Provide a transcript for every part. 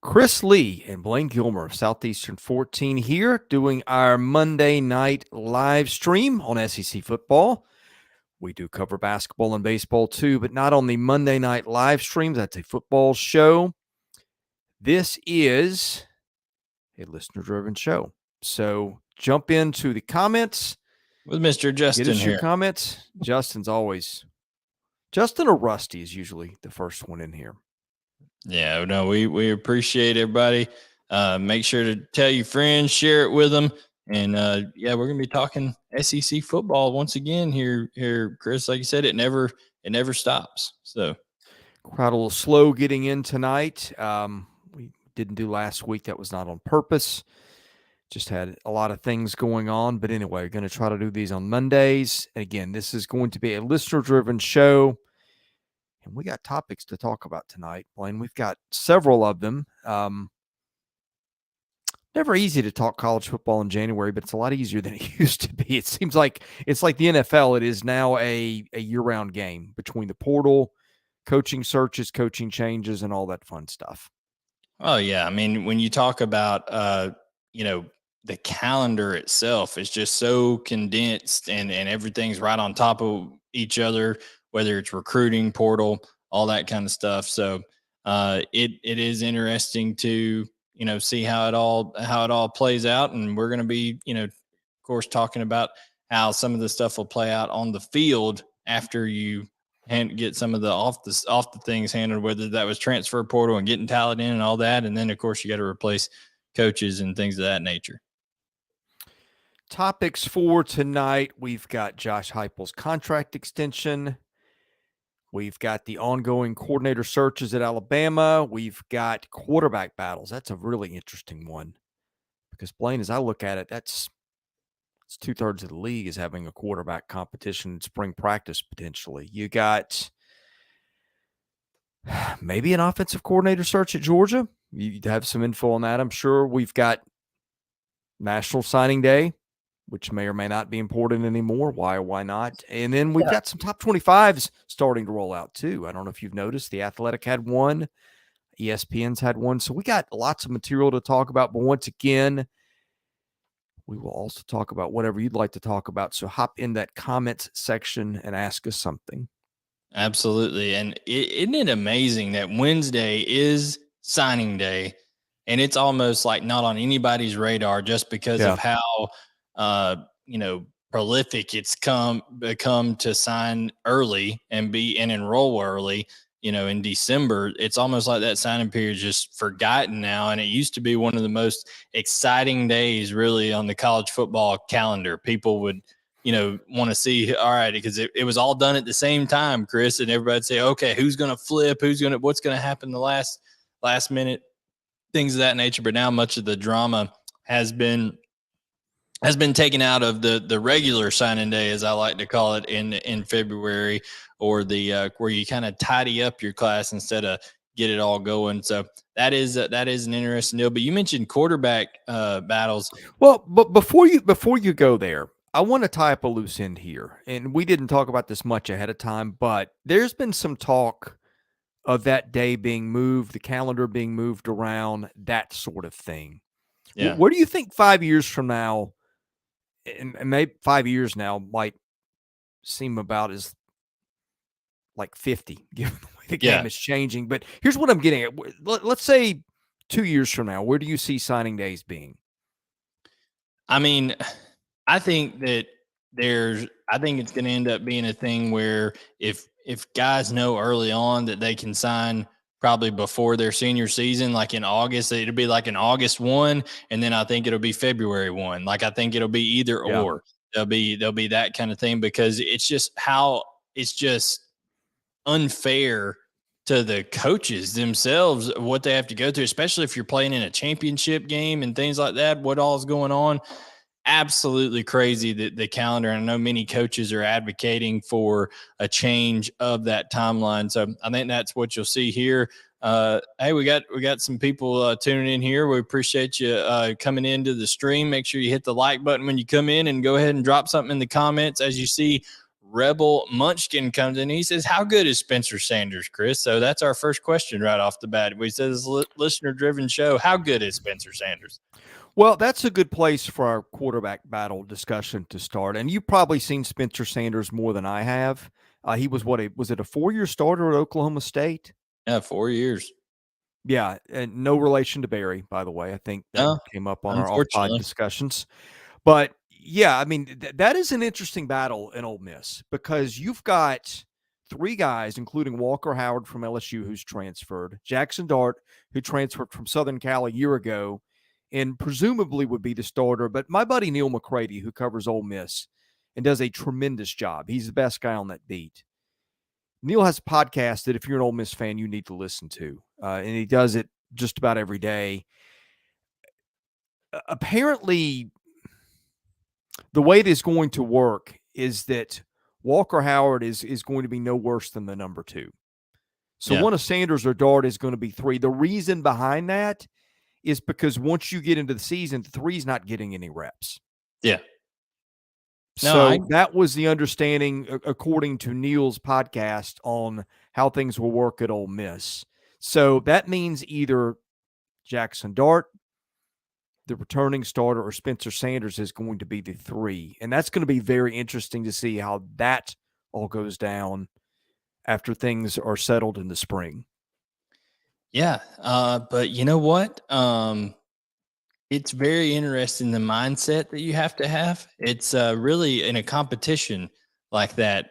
Chris Lee and Blayne Gilmer of Southeastern 14 here doing our Monday night live stream on SEC football. We do cover basketball and baseball too, but not on the Monday night live streams. That's a football show. This is a listener-driven show. So jump into the comments. With Mr. Justin Get us your here. comments. Justin or Rusty is usually the first one in here. Yeah, no, we appreciate everybody. Make sure to tell your friends, share it with them. And we're gonna be talking SEC football once again here, Chris. Like you said, it never stops. So Crowd a little slow getting in tonight. We didn't do last week. That was not on purpose. Just had a lot of things going on. But anyway, we're going to try to do these on Mondays. And again, this is going to be a listener-driven show. And we got topics to talk about tonight, Blayne. We've got several of them. Never easy to talk college football in January, but it's a lot easier than it used to be. It seems like it's like the NFL. It is now a year-round game between the portal, coaching searches, coaching changes, and all that fun stuff. Oh, yeah. I mean, when you talk about, the calendar itself is just so condensed and everything's right on top of each other, whether it's recruiting, portal, all that kind of stuff. So it is interesting to, see how it all plays out. And we're going to be, of course, talking about how some of the stuff will play out on the field after you get some of the off the things handled, whether that was transfer portal and getting talent in and all that. And then, of course, you got to replace coaches and things of that nature. Topics for tonight, we've got Josh Heupel's contract extension. We've got the ongoing coordinator searches at Alabama. We've got quarterback battles. That's a really interesting one because, Blayne, as I look at it, it's 2/3 of the league is having a quarterback competition in spring practice potentially. You got maybe an offensive coordinator search at Georgia. You'd have some info on that, I'm sure. We've got National Signing Day, which may or may not be important anymore. Why or why not? And then we've got some top 25s starting to roll out too. I don't know if you've noticed. The Athletic had one. ESPN's had one. So we got lots of material to talk about. But once again, we will also talk about whatever you'd like to talk about. So hop in that comments section and ask us something. Absolutely. And isn't it amazing that Wednesday is signing day and it's almost like not on anybody's radar just because of how, prolific it's become to sign early and enroll early, in December. It's almost like that signing period is just forgotten now. And it used to be one of the most exciting days really on the college football calendar. People would, want to see, all right, because it was all done at the same time, Chris, and everybody'd say, okay, who's going to flip? What's going to happen the last minute, things of that nature. But now much of the drama has been taken out of the regular signing day, as I like to call it, in February, or the where you kind of tidy up your class instead of get it all going. So that is an interesting deal. But you mentioned quarterback battles. Well, but before you go there, I want to tie up a loose end here. And we didn't talk about this much ahead of time, but there's been some talk of that day being moved, the calendar being moved around, that sort of thing. Yeah. Where do you think 5 years from now, and maybe 5 years now might seem about as like 50, given the way the game is changing. But here's what I'm getting at. Let's say 2 years from now, where do you see signing days being? I mean, I think it's going to end up being a thing where if guys know early on that they can sign probably before their senior season, like in August, it'll be like an August 1, and then I think it'll be February 1. Like I think it'll be either or. There'll be that kind of thing, because it's just unfair to the coaches themselves what they have to go through, especially if you're playing in a championship game and things like that. What all is going on? Absolutely crazy, the calendar. And I know many coaches are advocating for a change of that timeline. So I think that's what you'll see here. Hey, we got some people tuning in here. We appreciate you coming into the stream. Make sure you hit the like button when you come in, and go ahead and drop something in the comments. As you see Rebel Munchkin comes in. He says, how good is Spencer Sanders, Chris? So that's our first question right off the bat. We said, listener-driven show. How good is Spencer Sanders? Well, that's a good place for our quarterback battle discussion to start. And you've probably seen Spencer Sanders more than I have. He was was it a 4-year starter at Oklahoma State? Yeah, 4 years. Yeah, and no relation to Barry, by the way. I think that came up on our off-pod discussions. But yeah, I mean, that is an interesting battle in Ole Miss because you've got 3 guys, including Walker Howard from LSU, who's transferred, Jackson Dart, who transferred from Southern Cal a year ago, and presumably would be the starter. But my buddy Neil McCready, who covers Ole Miss and does a tremendous job, he's the best guy on that beat. Neil has a podcast that if you're an Ole Miss fan, you need to listen to, and he does it just about every day. Apparently, the way it is going to work is that Walker Howard is going to be no worse than the number 2. So one of Sanders or Dart is going to be 3. The reason behind that is because once you get into the season, 3 is not getting any reps. Yeah. So that was the understanding, according to Neil's podcast, on how things will work at Ole Miss. So that means either Jackson Dart, the returning starter, or Spencer Sanders is going to be the 3. And that's going to be very interesting to see how that all goes down after things are settled in the spring. Yeah. But you know what? It's very interesting, the mindset that you have to have. It's really in a competition like that,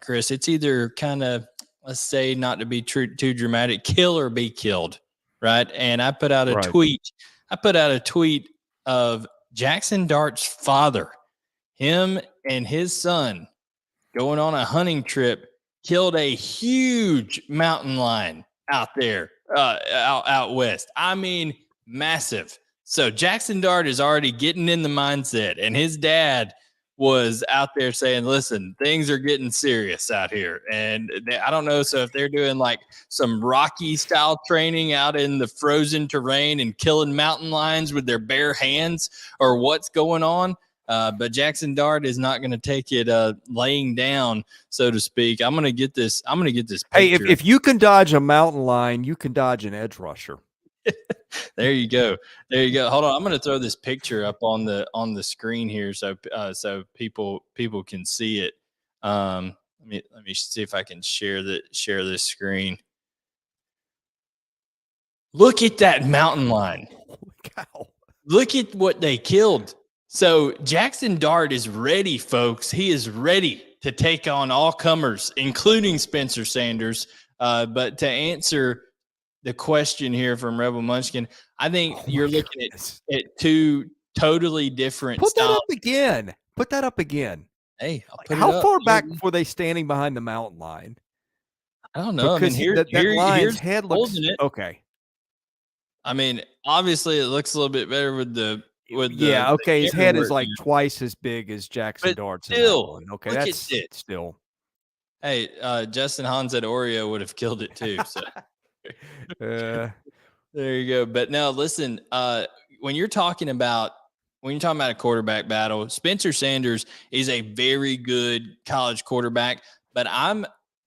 Chris, it's either kind of, let's say, not to be too dramatic, kill or be killed, right? And I put out a tweet. I put out a tweet of Jackson Dart's father, him and his son going on a hunting trip, killed a huge mountain lion out there, out west. I mean, massive. So Jackson Dart is already getting in the mindset, and his dad was out there saying, listen, things are getting serious out here. And I don't know. So if they're doing like some Rocky style training out in the frozen terrain and killing mountain lions with their bare hands, or what's going on. But Jackson Dart is not going to take it laying down, so to speak. I'm going to get this picture. Hey, if you can dodge a mountain lion, you can dodge an edge rusher. There you go. Hold on, I'm going to throw this picture up on the screen here, so people can see it. Let me see if I can share this screen. Look at that mountain lion. Holy cow. Look at what they killed. So Jackson Dart is ready, folks. He is ready to take on all comers, including Spencer Sanders. But to answer the question here from Rebel Munchkin, I think you're looking at 2 totally different styles. Put that up again. Hey, how far back were they standing behind the mountain lion? I don't know. Because that lion's head looks okay. I mean, obviously, it looks a little bit better with the. His head is like twice as big as Jackson Dart's. Still, okay, that's still. Hey, Justin Hahn said Oreo would have killed it too. So there you go. But no, listen. When you're talking about a quarterback battle, Spencer Sanders is a very good college quarterback. But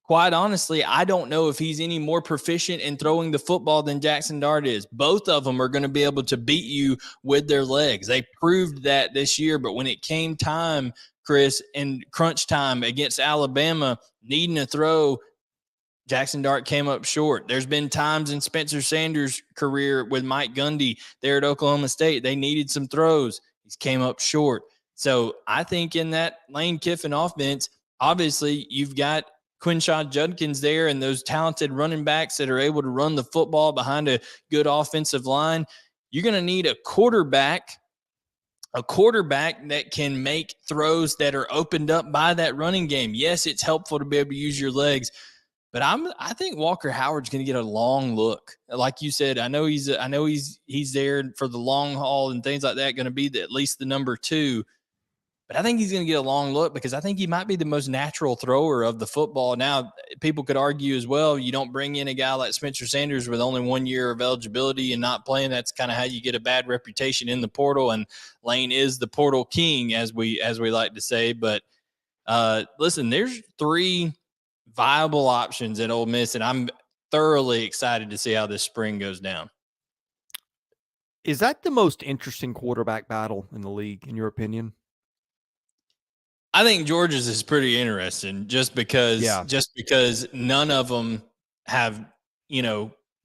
quite honestly, I don't know if he's any more proficient in throwing the football than Jackson Dart is. Both of them are going to be able to beat you with their legs. They proved that this year, but when it came time, Chris, in crunch time against Alabama, needing to throw, Jackson Dart came up short. There's been times in Spencer Sanders' career with Mike Gundy there at Oklahoma State, they needed some throws. He came up short. So I think in that Lane Kiffin offense, obviously you've got Quinshon Judkins there and those talented running backs that are able to run the football behind a good offensive line. You're going to need a quarterback that can make throws that are opened up by that running game. Yes, it's helpful to be able to use your legs, but I think Walker Howard's going to get a long look. Like you said, I know he's there for the long haul and things like that, going to be at least the number 2. But I think he's going to get a long look because I think he might be the most natural thrower of the football. Now, people could argue as well, you don't bring in a guy like Spencer Sanders with only 1 year of eligibility and not playing. That's kind of how you get a bad reputation in the portal. And Lane is the portal king, as we like to say. But Listen, there's 3 viable options at Ole Miss, and I'm thoroughly excited to see how this spring goes down. Is that the most interesting quarterback battle in the league, in your opinion? I think Georgia's is pretty interesting just because Yeah. none of them have,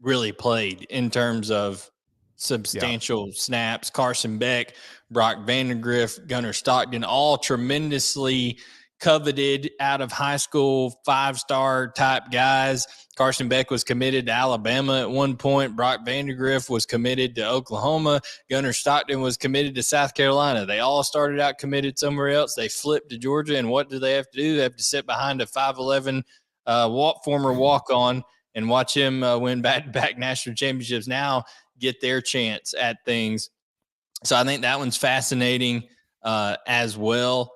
really played in terms of substantial snaps. Carson Beck, Brock Vandegrift, Gunnar Stockton, all tremendously coveted out of high school 5-star type guys. Carson Beck was committed to Alabama at one point. Brock Vandegrift was committed to Oklahoma. Gunnar Stockton was committed to South Carolina. They all started out committed somewhere else. They flipped to Georgia, and what do they have to do? They have to sit behind a 5'11" former walk-on and watch him win back-to-back national championships. Now get their chance at things. So I think that one's fascinating as well.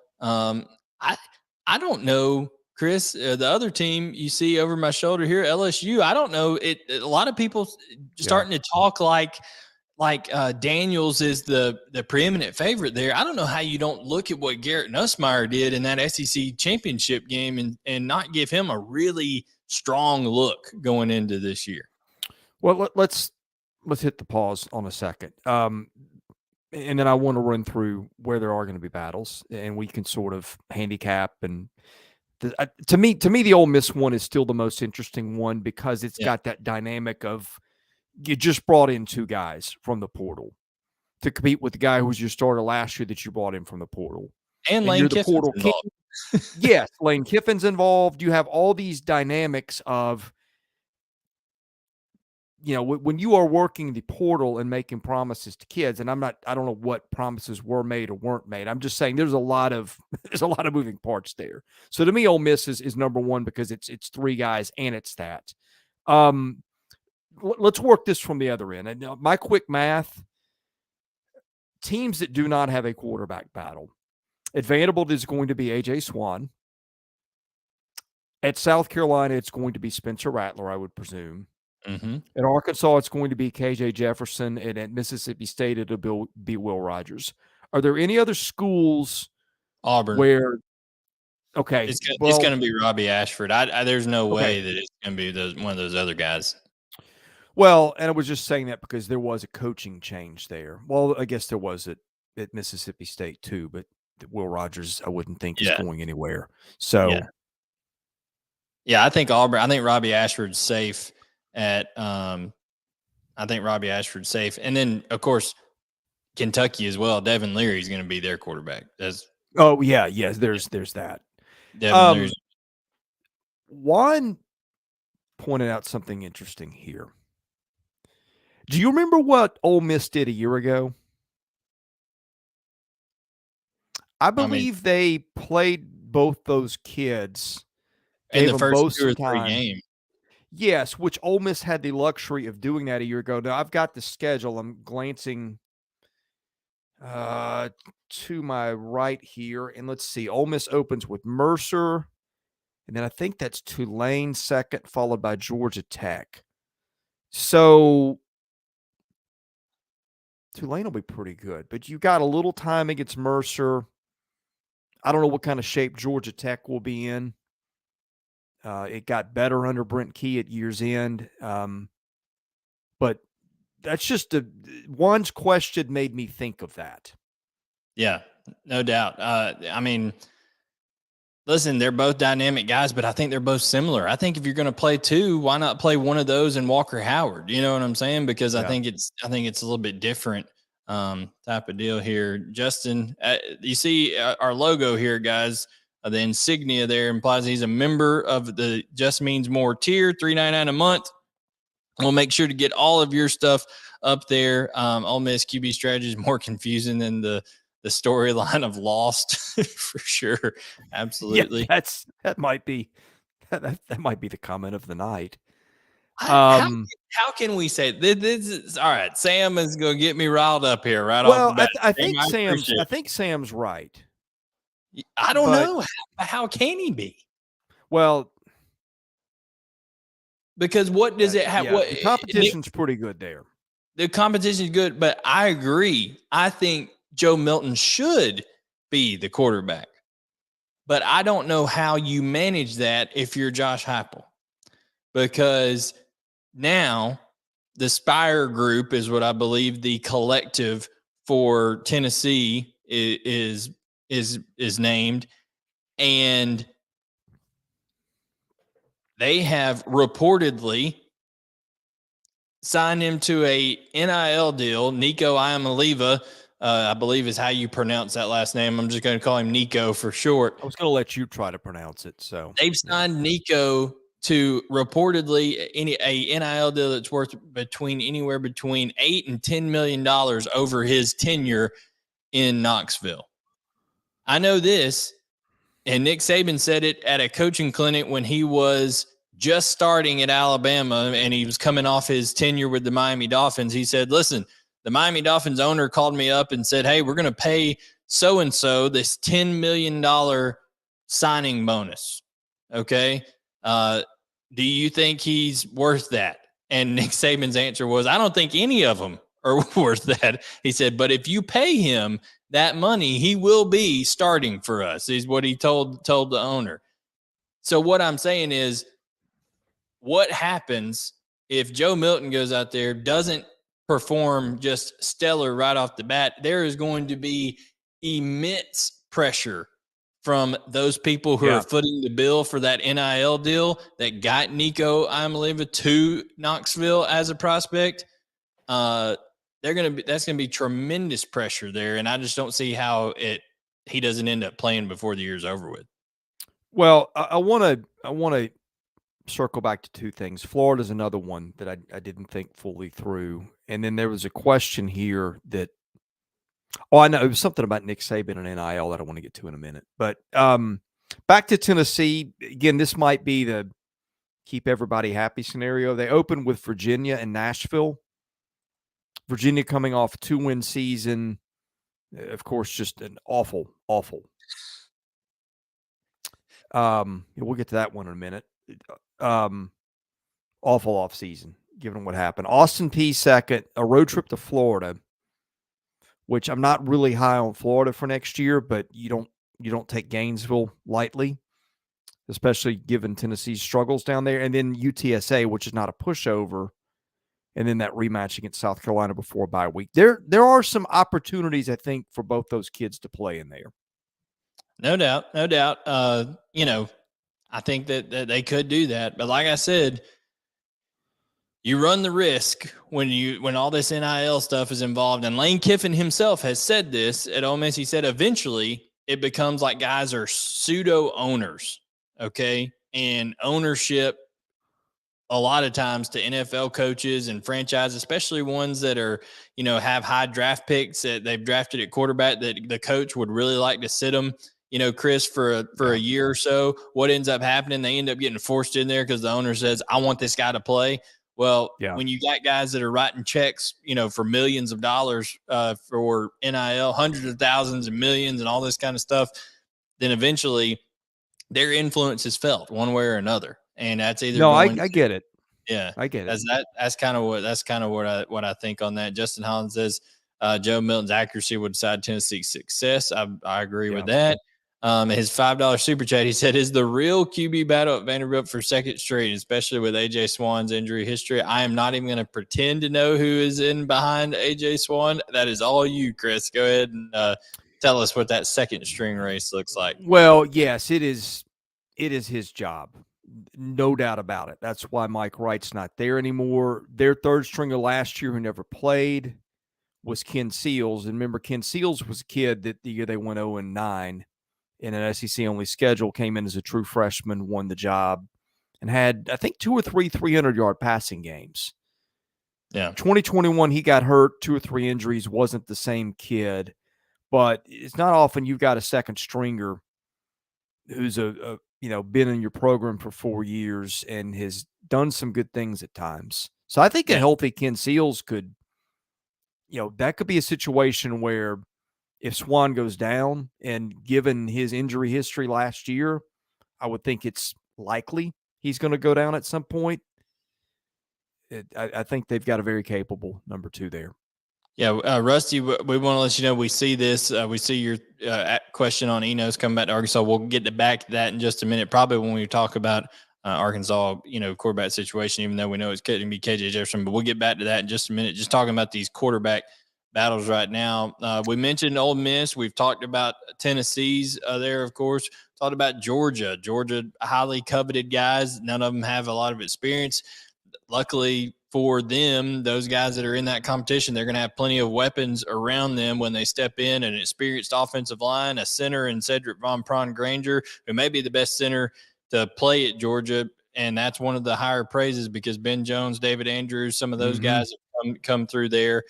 I don't know, Chris, the other team you see over my shoulder here, LSU. I don't know. A lot of people starting to talk like Daniels is the preeminent favorite there. I don't know how you don't look at what Garrett Nussmeier did in that SEC championship game and not give him a really strong look going into this year. Well, let's hit the pause on a second. And then I want to run through where there are going to be battles, and we can sort of handicap. And to me, the Ole Miss one is still the most interesting one because it's got that dynamic of you just brought in 2 guys from the portal to compete with the guy who was your starter last year that you brought in from the portal. And Lane Kiffin's involved. Yes, Lane Kiffin's involved. You have all these dynamics of, when you are working the portal and making promises to kids, and I don't know what promises were made or weren't made. I'm just saying there's a lot of moving parts there. So to me, Ole Miss is number one because it's 3 guys and it's that. Let's work this from the other end. And my quick math, teams that do not have a quarterback battle. At Vanderbilt is going to be A.J. Swan. At South Carolina, it's going to be Spencer Rattler, I would presume. Mm-hmm. At Arkansas, it's going to be KJ Jefferson, and at Mississippi State, it'll be Will Rogers. Are there any other schools? Auburn. Where? Okay, it's going to be Robbie Ashford. There's no way that it's going to be one of those other guys. Well, and I was just saying that because there was a coaching change there. Well, I guess there was at Mississippi State too, but Will Rogers, I wouldn't think is going anywhere. So, I think Auburn. I think Robbie Ashford's safe. I think Robbie Ashford's safe. And then, of course, Kentucky as well. Devin Leary's going to be their quarterback. There's that. Devin Leary's. Juan pointed out something interesting here. Do you remember what Ole Miss did a year ago? I believe they played both those kids in the first 2 or 3 games. Yes, which Ole Miss had the luxury of doing that a year ago. Now, I've got the schedule. I'm glancing to my right here, and let's see. Ole Miss opens with Mercer, and then I think that's Tulane second, followed by Georgia Tech. So Tulane will be pretty good, but you got a little time against Mercer. I don't know what kind of shape Georgia Tech will be in. It got better under Brent Key at year's end. But that's just Juan's question made me think of that. Yeah, no doubt. I mean, listen, they're both dynamic guys, but I think they're both similar. I think if you're going to play 2, why not play one of those and Walker Howard? You know what I'm saying? Because I think it's a little bit different type of deal here. Justin, you see our logo here, guys. The insignia there implies he's a member of the Just Means More tier, $3.99 a month. We'll make sure to get all of your stuff up there. Ole Miss QB strategy is more confusing than the storyline of Lost for sure. Absolutely. Yeah, that might be the comment of the night. How can we say this is all right? Sam is going to get me riled up here off the bat. I think Sam's right. I don't know. How can he be? Well, because what does it have? The competition's pretty good there. The competition is good, but I agree. I think Joe Milton should be the quarterback. But I don't know how you manage that if you're Josh Heupel, because now the Spire Group is what I believe the collective for Tennessee is named, and they have reportedly signed him to a NIL deal. Nico Iamaleava, I believe is how you pronounce that last name. I'm just going to call him Nico for short. I was going to let you try to pronounce it. So they've signed Nico to reportedly a NIL deal that's worth anywhere between $8 and $10 million over his tenure in Knoxville. I know this, and Nick Saban said it at a coaching clinic when he was just starting at Alabama and he was coming off his tenure with the Miami Dolphins. He said, listen, the Miami Dolphins owner called me up and said, hey, we're going to pay so-and-so this $10 million signing bonus. Okay. Do you think he's worth that? And Nick Saban's answer was, I don't think any of them are worth that. He said, but if you pay him that money, he will be starting for us, is what he told the owner. So what I'm saying is, what happens if Joe Milton goes out there, doesn't perform just stellar right off the bat? There is going to be immense pressure from those people who are footing the bill for that NIL deal that got Nico Iamaleava to Knoxville as a prospect. That's going to be tremendous pressure there, and I just don't see how he doesn't end up playing before the year's over with. Well, I want to circle back to two things. Florida's another one that I didn't think fully through, and then there was a question here that. Oh, I know it was something about Nick Saban and NIL that I want to get to in a minute. But back to Tennessee again. This might be the keep everybody happy scenario. They opened with Virginia and Nashville. Virginia coming off a 2-win season. Of course, just an awful. We'll get to that one in a minute. Awful off season, given what happened. Austin Peay second, a road trip to Florida, which I'm not really high on Florida for next year, but you don't take Gainesville lightly, especially given Tennessee's struggles down there. And then UTSA, which is not a pushover, and then that rematch against South Carolina before bye week. There are some opportunities, I think, for both those kids to play in there. No doubt. I think that they could do that, but like I said, you run the risk when all this NIL stuff is involved. And Lane Kiffin himself has said this at Ole Miss. He said eventually it becomes like guys are pseudo owners, okay? And ownership a lot of times to NFL coaches and franchises, especially ones that are, have high draft picks that they've drafted at quarterback, that the coach would really like to sit them, Chris, for a year or so. What ends up happening? They end up getting forced in there because the owner says, I want this guy to play. Well, when you got guys that are writing checks, for millions of dollars for NIL, hundreds of thousands and millions and all this kind of stuff, then eventually their influence is felt one way or another. And that's either I get it. Yeah, I get it. That's kind of what I think on that. Justin Holland says Joe Milton's accuracy would decide Tennessee's success. I agree with that. His $5 super chat, he said, is the real QB battle at Vanderbilt for second straight, especially with AJ Swann's injury history. I am not even going to pretend to know who is in behind AJ Swann. That is all you, Chris. Go ahead and tell us what that second string race looks like. Well, yes, it is his job. No doubt about it. That's why Mike Wright's not there anymore. Their third stringer last year who never played was Ken Seals. And remember, Ken Seals was a kid that the year they went 0-9 in an SEC-only schedule, came in as a true freshman, won the job, and had, I think, 2 or 3 300-yard passing games. Yeah. 2021, he got hurt, 2 or 3 injuries, wasn't the same kid. But it's not often you've got a second stringer who's been in your program for 4 years and has done some good things at times. So I think a healthy Ken Seals could, that could be a situation where if Swann goes down, and given his injury history last year, I would think it's likely he's going to go down at some point. I think they've got a very capable number 2 there. Yeah, Rusty, we want to let you know we see this. We see your question on Enos coming back to Arkansas. We'll get back to that in just a minute, probably when we talk about Arkansas, quarterback situation, even though we know it's going to be KJ Jefferson. But we'll get back to that in just a minute. Just talking about these quarterback battles right now. We mentioned Ole Miss. We've talked about Tennessee's there, of course. Talked about Georgia. Georgia, highly coveted guys. None of them have a lot of experience. Luckily for them, those guys that are in that competition, they're going to have plenty of weapons around them when they step in. An experienced offensive line, a center in Cedric Von Granger, who may be the best center to play at Georgia. And that's one of the higher praises because Ben Jones, David Andrews, some of those guys have come through there.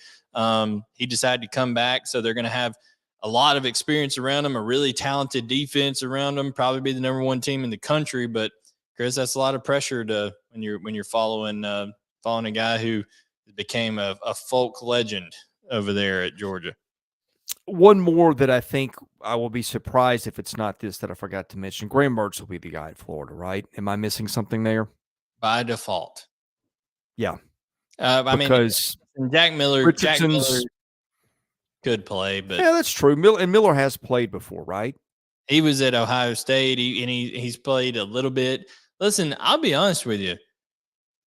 He decided to come back. So they're going to have a lot of experience around them, a really talented defense around them, probably be the number one team in the country. But Chris, that's a lot of pressure to when you're following a guy who became a folk legend over there at Georgia. One more that I think I will be surprised if it's not this that I forgot to mention. Graham Mertz will be the guy at Florida, right? Am I missing something there? By default. Yeah. Because Jack Miller could play, but yeah, that's true. Miller has played before, right? He was at Ohio State, he's played a little bit. Listen, I'll be honest with you.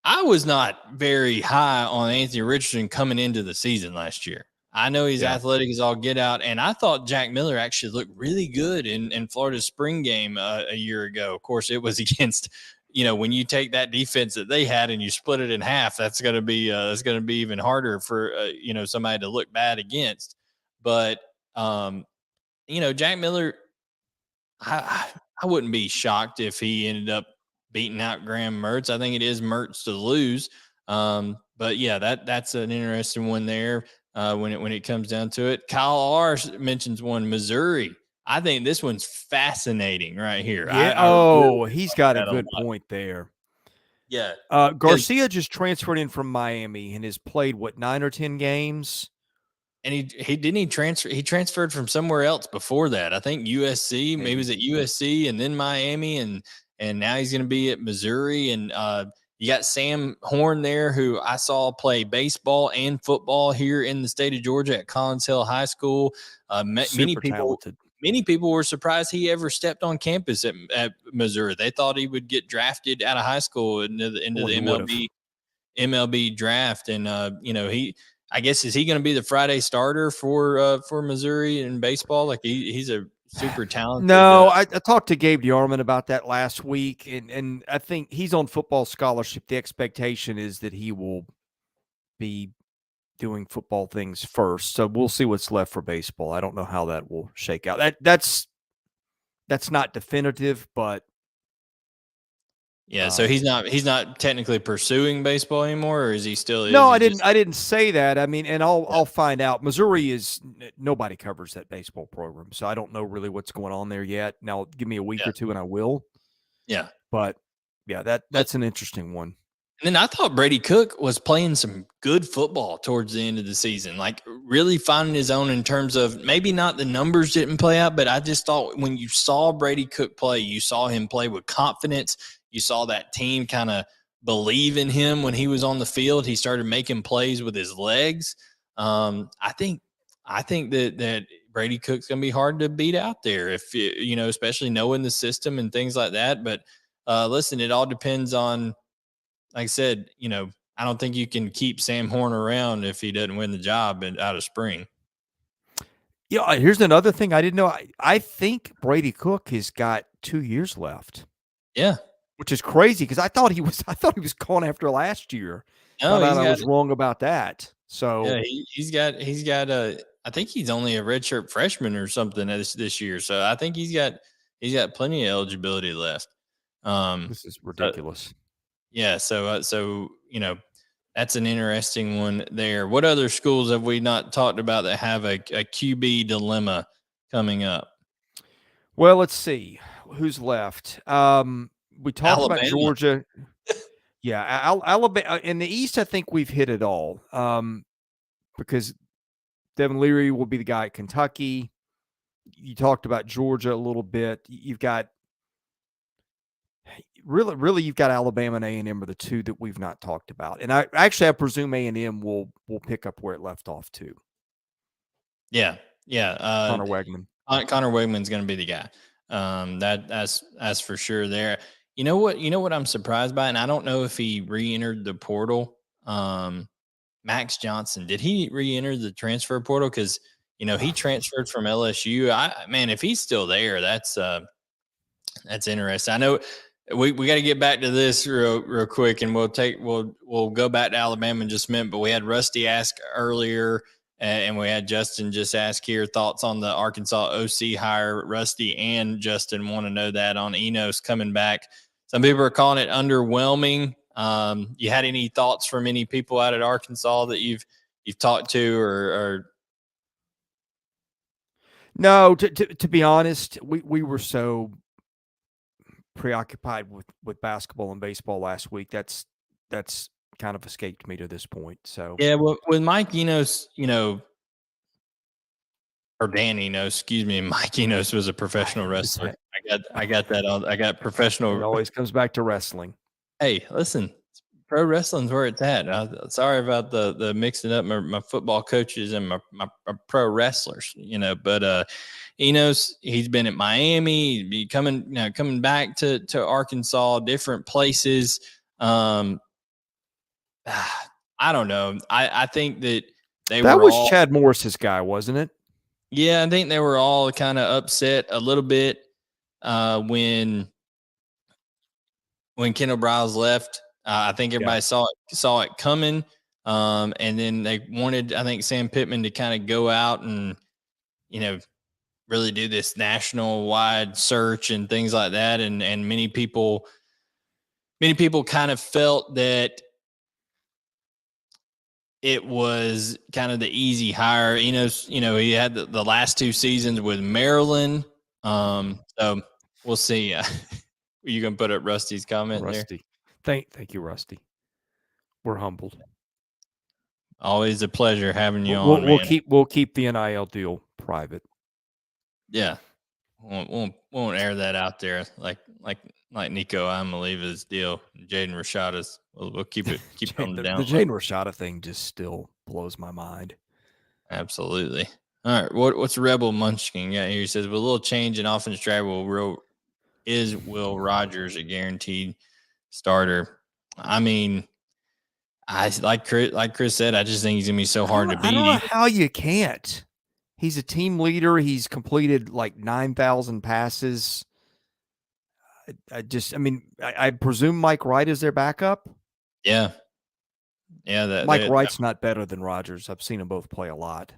I was not very high on Anthony Richardson coming into the season last year. I know he's athletic as all get out, and I thought Jack Miller actually looked really good in Florida's spring game a year ago. Of course, it was against, when you take that defense that they had and you split it in half, that's going to be even harder for somebody to look bad against. But Jack Miller, I wouldn't be shocked if he ended up beating out Graham Mertz. I think it is Mertz to lose. But yeah, that's an interesting one there when it comes down to it. Kyle R mentions one, Missouri. I think this one's fascinating right here. Yeah. He's got a good point there. Yeah. Garcia just transferred in from Miami and has played 9 or 10 games. And he transferred from somewhere else before that. I think USC, maybe he was at USC and then Miami, and now he's going to be at Missouri. And you got Sam Horn there, who I saw play baseball and football here in the state of Georgia at Collins Hill High School. Many people were surprised he ever stepped on campus at Missouri. They thought he would get drafted out of high school into the MLB draft. And I guess, is he going to be the Friday starter for Missouri in baseball? Like he's a super talented. No, I talked to Gabe Yarman about that last week, and I think he's on football scholarship. The expectation is that he will be doing football things first. So we'll see what's left for baseball. I don't know how that will shake out. That's not definitive, but yeah. So he's not technically pursuing baseball anymore, or is he still? No, I didn't say that. I mean, and I'll find out. Missouri is nobody covers that baseball program, so I don't know really what's going on there yet. Now, give me a week or two, and I will. Yeah, but yeah, that's an interesting one. And then I thought Brady Cook was playing some good football towards the end of the season, like really finding his own in terms of maybe not the numbers didn't play out, but I just thought when you saw Brady Cook play, you saw him play with confidence. You saw that team kind of believe in him when he was on the field. He started making plays with his legs. I think that Brady Cook's going to be hard to beat out there if especially knowing the system and things like that. But listen, it all depends on, like I said, I don't think you can keep Sam Horn around if he doesn't win the job out of spring. Yeah, here's another thing I didn't know. I think Brady Cook has got 2 years left. Yeah. Which is crazy because I thought he was gone after last year. No, I was wrong about that. So yeah, he's got I think he's only a redshirt freshman or something this year. So I think he's got plenty of eligibility left. This is ridiculous. Yeah, so that's an interesting one there. What other schools have we not talked about that have a QB dilemma coming up? Well, let's see who's left. We talked about Georgia. Yeah, Alabama in the East. I think we've hit it all because Devin Leary will be the guy at Kentucky. You talked about Georgia a little bit. You've got really, you've got Alabama and A&M are the two that we've not talked about. And I presume A&M will pick up where it left off too. Yeah. Connor Wegman. Connor Wegman's going to be the guy. That's for sure there. You know what I'm surprised by, and I don't know if he re-entered the portal. Max Johnson, did he re-enter the transfer portal? Because he transferred from LSU. Man, if he's still there, that's interesting. I know we got to get back to this real quick, and we'll go back to Alabama in just a minute. But we had Rusty ask earlier, and we had Justin just ask here thoughts on the Arkansas OC hire. Rusty and Justin want to know that on Enos coming back. Some people are calling it underwhelming. You had any thoughts from any people out at Arkansas that you've talked to or? No, to be honest, we were so preoccupied with basketball and baseball last week. That's kind of escaped me to this point. So yeah, well, with Mike Enos, or Dan Enos, excuse me, Mike Enos was a professional wrestler. I got that on. I got professional. It always comes back to wrestling. Hey, listen, pro wrestling's where it's at. Sorry about the mixing up my football coaches and my pro wrestlers, but Enos, he's been at Miami, he's coming back to Arkansas, different places. I don't know. I think that that was Chad Morris's guy, wasn't it? Yeah, I think they were all kind of upset a little bit when Kendall Briles left. I think everybody saw it coming, and then they wanted, I think, Sam Pittman to kind of go out and really do this national wide search and things like that, and many people kind of felt that it was kind of the easy hire. He had the last 2 seasons with Maryland. So we'll see. You gonna put up Rusty's comment Rusty. there? Thank you, Rusty. We're humbled. Always a pleasure having you on. We'll keep the NIL deal private. Yeah, won't air that out there like Nico Amaleva's deal. Jaden Rashada's. We'll keep it on the down. The Jaden Rashada thing just still blows my mind. Absolutely. All right, what's Rebel Munchkin got here? He says, with a little change in offense strategy, is Will Rogers a guaranteed starter? I mean, like Chris said, I just think he's gonna be so hard to beat. I don't know how you can't. He's a team leader. He's completed like 9,000 passes. I presume Mike Wright is their backup. Yeah. Mike Wright's not better than Rogers. I've seen them both play a lot.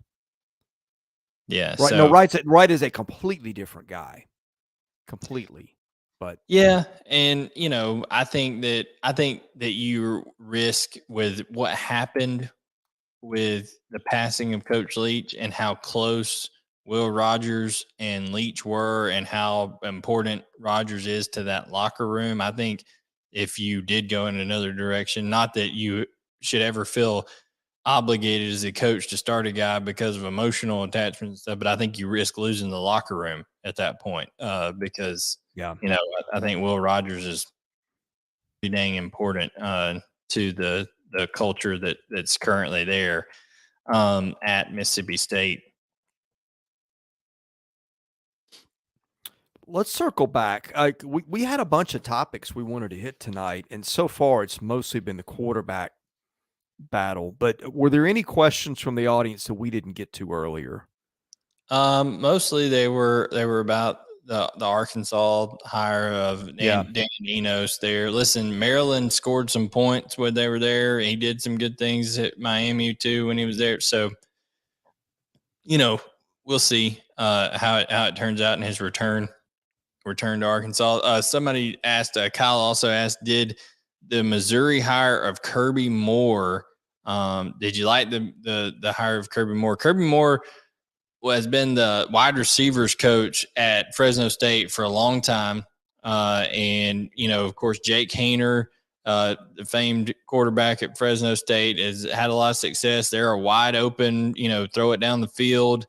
Yeah. Right. No, Wright is a completely different guy. Completely. But yeah, and I think that you risk with what happened with the passing of Coach Leach and how close Will Rogers and Leach were and how important Rogers is to that locker room. I think if you did go in another direction, not that you should ever feel obligated as a coach to start a guy because of emotional attachment and stuff, but I think you risk losing the locker room at that point because I think Will Rogers is pretty dang important to the culture that's currently there at Mississippi State. Let's circle back. We had a bunch of topics we wanted to hit tonight, and so far it's mostly been the quarterback battle. But were there any questions from the audience that we didn't get to earlier? Mostly they were about the Arkansas hire of Dan Enos there. Listen, Maryland scored some points when they were there. He did some good things at Miami too when he was there. So, we'll see how it turns out in his return to Arkansas. Somebody asked, Kyle also asked, did the Missouri hire of Kirby Moore, did you like the hire of Kirby Moore? Kirby Moore has been the wide receivers coach at Fresno State for a long time. And, of course, Jake Hayner, the famed quarterback at Fresno State, has had a lot of success. They're a wide open, throw it down the field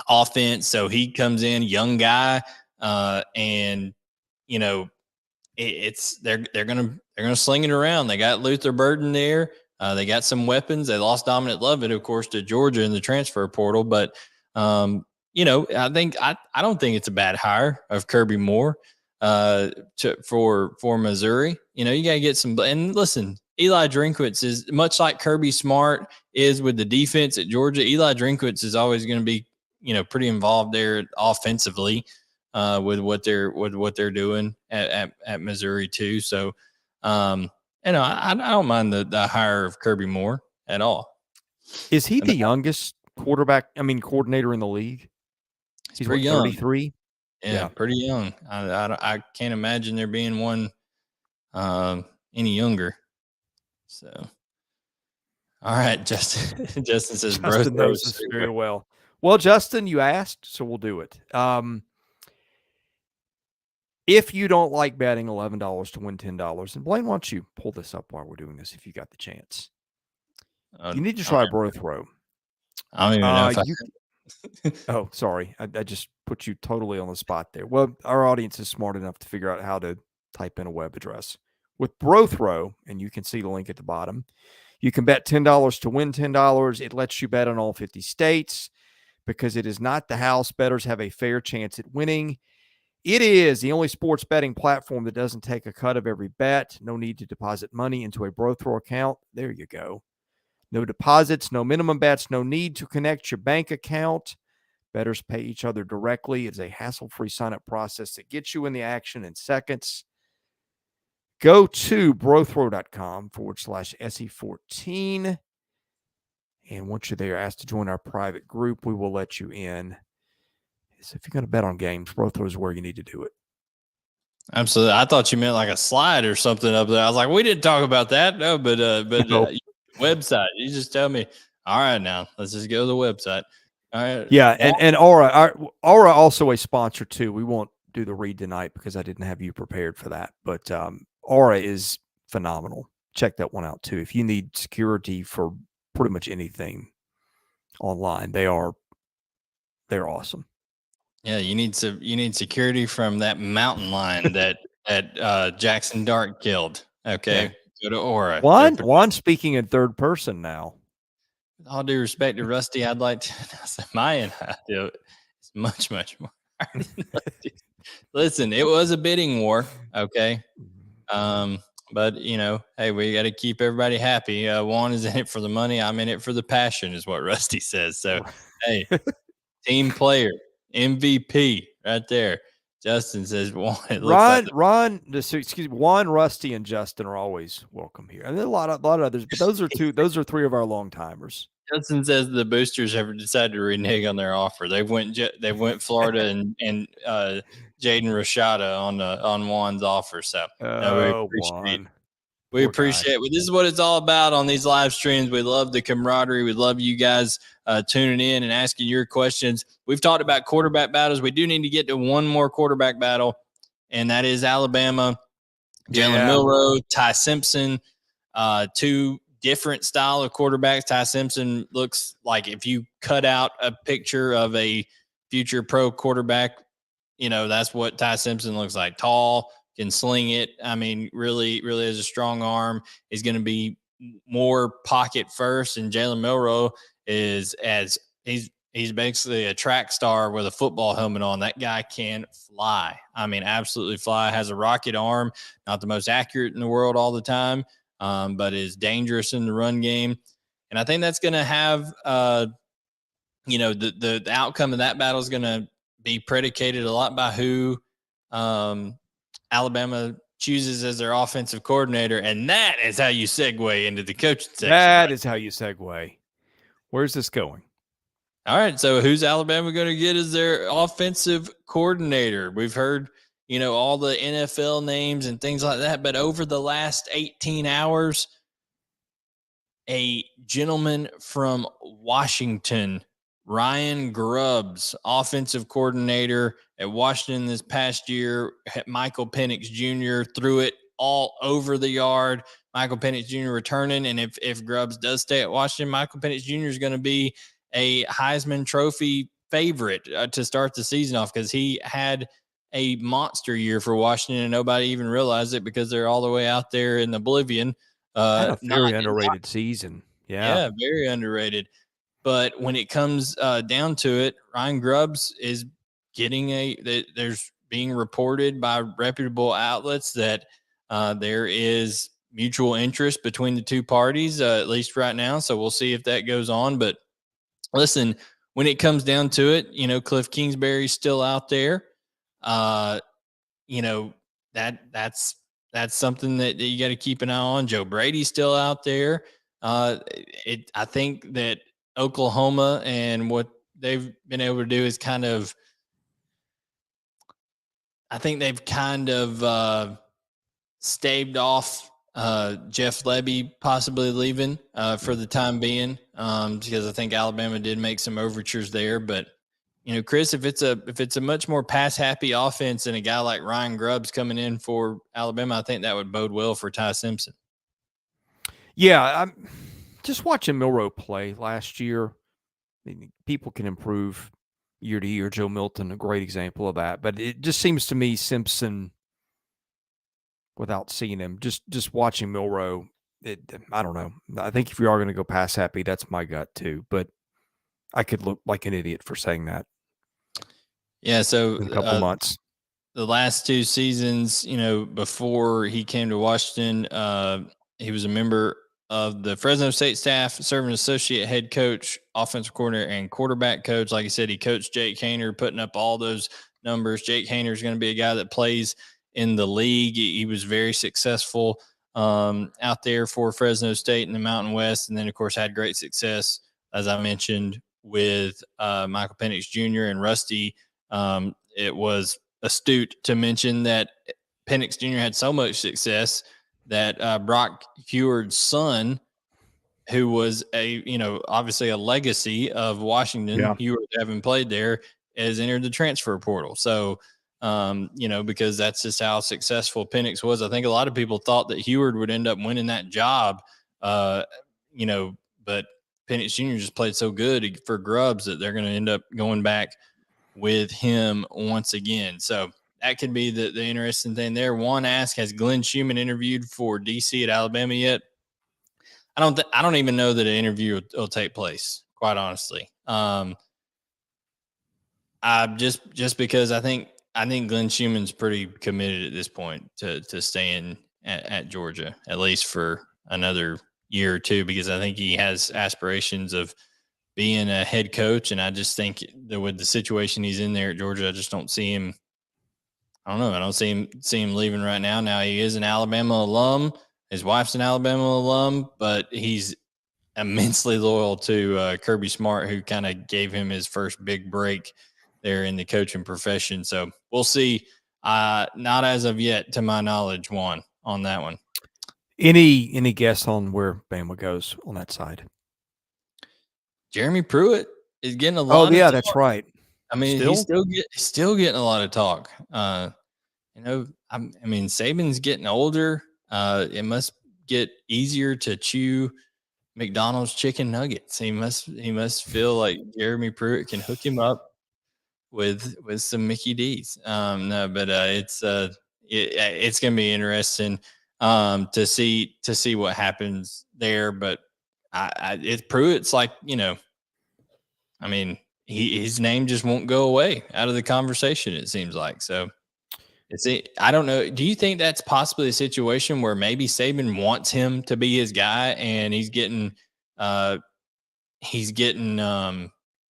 offense. So he comes in, young guy, and, they're gonna sling it around. They got Luther Burden there. They got some weapons. They lost Dominic Lovett, of course, to Georgia in the transfer portal. But I don't think it's a bad hire of Kirby Moore for Missouri. You got to get some. And listen, Eli Drinkwitz is much like Kirby Smart is with the defense at Georgia. Eli Drinkwitz is always going to be pretty involved there offensively with what they're doing at Missouri too. So I don't mind the hire of Kirby Moore at all. Is he the youngest coordinator in the league? He's pretty young. 33? Yeah, pretty young. I can't imagine there being one any younger. So, all right, Justin. Justin says Justin knows this very well. Well, Justin, you asked, so we'll do it. If you don't like betting $11 to win $10, and Blayne, why don't you pull this up while we're doing this if you got the chance? You need to try BROTHROW. I don't even know if Oh, sorry. I just put you totally on the spot there. Well, our audience is smart enough to figure out how to type in a web address. With BROTHROW, and you can see the link at the bottom, you can bet $10 to win $10. It lets you bet on all 50 states because it is not the house. Bettors have a fair chance at winning. It is the only sports betting platform that doesn't take a cut of every bet. No need to deposit money into a BROTHROW account. There you go. No deposits, no minimum bets, no need to connect your bank account. Bettors pay each other directly. It's a hassle-free sign-up process that gets you in the action in seconds. Go to brothrow.com/SE14. And once you're there, ask to join our private group. We will let you in. So if you're going to bet on games, BROTHROW is where you need to do it. Absolutely. I thought you meant like a slide or something up there. I was like, we didn't talk about that. No, but website. You just tell me. All right, now let's just go to the website. All right. Yeah, and Aura also a sponsor too. We won't do the read tonight because I didn't have you prepared for that. But Aura is phenomenal. Check that one out too. If you need security for pretty much anything online, they're awesome. Yeah, you need security from that mountain lion that Jackson Dart killed. Okay, yeah. Go to Aura. Juan speaking in third person now. With all due respect to Rusty, I'd like to announce that my idea is much, much more. Listen, it was a bidding war. Okay, but hey, we got to keep everybody happy. Juan is in it for the money. I'm in it for the passion, is what Rusty says. So, hey, team player. MVP right there. Justin says Juan. Juan, Rusty, and Justin are always welcome here. And there are a lot of others, but those are three of our long timers. Justin says the boosters have decided to renege on their offer. They went Florida and Jaden Rashada on Juan's offer. So we appreciate it. This is what it's all about on these live streams. We love the camaraderie. We love you guys tuning in and asking your questions. We've talked about quarterback battles. We do need to get to one more quarterback battle, and that is Alabama. Jalen Milroe, Ty Simpson, two different style of quarterbacks. Ty Simpson looks like if you cut out a picture of a future pro quarterback, that's what Ty Simpson looks like. Tall, can sling it. I mean, really, really has a strong arm. He's going to be more pocket first. And Jalen Milroe he's basically a track star with a football helmet on. That guy can fly. I mean, absolutely fly. Has a rocket arm. Not the most accurate in the world all the time, but is dangerous in the run game. And I think that's going to have, the outcome of that battle is going to be predicated a lot by who Alabama chooses as their offensive coordinator, and that is how you segue into the coaching section. That is how you segue. Where's this going? All right, so who's Alabama going to get as their offensive coordinator? We've heard, all the NFL names and things like that, but over the last 18 hours, a gentleman from Washington, Ryan Grubbs, offensive coordinator at Washington this past year. Michael Penix Jr. threw it all over the yard. Michael Penix Jr. returning, and if Grubbs does stay at Washington, Michael Penix Jr. is going to be a Heisman Trophy favorite to start the season off because he had a monster year for Washington, and nobody even realized it because they're all the way out there in oblivion. Had a very underrated season. Yeah, very underrated. But when it comes down to it, Ryan Grubbs is getting there's being reported by reputable outlets that there is mutual interest between the two parties, at least right now. So we'll see if that goes on. But listen, when it comes down to it, Cliff Kingsbury's still out there. That's something that you got to keep an eye on. Joe Brady's still out there. I think that Oklahoma and what they've been able to do is I think they've staved off Jeff Lebby possibly leaving for the time being, because I think Alabama did make some overtures there. But Chris, if it's a much more pass happy offense and a guy like Ryan Grubbs coming in for Alabama, I think that would bode well for Ty Simpson. Yeah, I'm just watching Milroe play last year. People can improve year to year. Joe Milton, a great example of that. But it just seems to me Simpson, without seeing him, just watching Milroe, I don't know. I think if you are going to go pass happy, that's my gut too. But I could look like an idiot for saying that. Yeah, so in a couple months. The last two seasons, before he came to Washington, he was a member of the Fresno State staff, serving as associate head coach, offensive coordinator, and quarterback coach. Like I said, he coached Jake Haener, putting up all those numbers. Jake Haener is going to be a guy that plays in the league. He was very successful out there for Fresno State in the Mountain West, and then, of course, had great success, as I mentioned, with Michael Penix Jr. and Rusty. It was astute to mention that Penix Jr. had so much success that Brock Huard's son, who was obviously a legacy of Washington, Huard having played there, has entered the transfer portal. So, because that's just how successful Penix was. I think a lot of people thought that Huard would end up winning that job, but Penix Jr. just played so good for Grubbs that they're going to end up going back with him once again. So that could be the interesting thing there. One ask, has Glenn Schumann interviewed for DC at Alabama yet? I don't even know that an interview will take place, quite honestly. Just because I think Glenn Schumann's pretty committed at this point to staying at Georgia, at least for another year or two, because I think he has aspirations of being a head coach. And I just think that with the situation he's in there at Georgia, I just don't see him. I don't know. I don't see him leaving right now. Now, he is an Alabama alum. His wife's an Alabama alum, but he's immensely loyal to Kirby Smart, who kind of gave him his first big break there in the coaching profession. So we'll see. Not as of yet, to my knowledge, Juan, on that one. Any guess on where Bama goes on that side? Jeremy Pruitt is getting a lot. Oh yeah, that's right. I mean, he's still getting a lot of talk. I mean, Saban's getting older. It must get easier to chew McDonald's chicken nuggets. He must feel like Jeremy Pruitt can hook him up with some Mickey D's. No, but it's gonna be interesting to see what happens there. But it's Pruitt's like, I mean, his name just won't go away out of the conversation, it seems like. So I don't know. Do you think that's possibly a situation where maybe Saban wants him to be his guy, and he's getting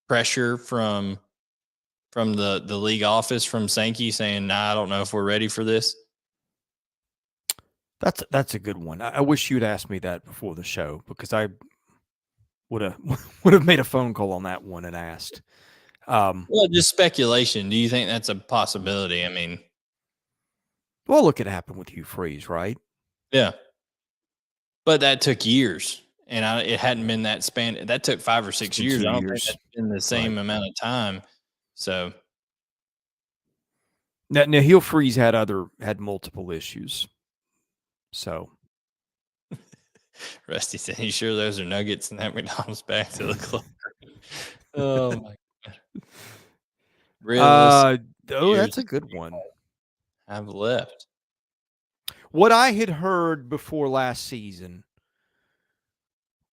pressure from the league office, from Sankey, saying, "Nah, I don't know if we're ready for this"? That's a good one. I wish you'd asked me that before the show, because I would have made a phone call on that one and asked. Well, just speculation. Do you think that's a possibility? I mean, well, look, it happened with Hugh Freeze, right? Yeah, but that took years, and it hadn't been that span. That took 5 or 6 years. I don't think that's been the same amount of time. So now Hugh Freeze had multiple issues. So Rusty said, "You sure those are nuggets in that McDonald's bag to look like?" Oh my god! Oh, that's a good one. have left? What I had heard before last season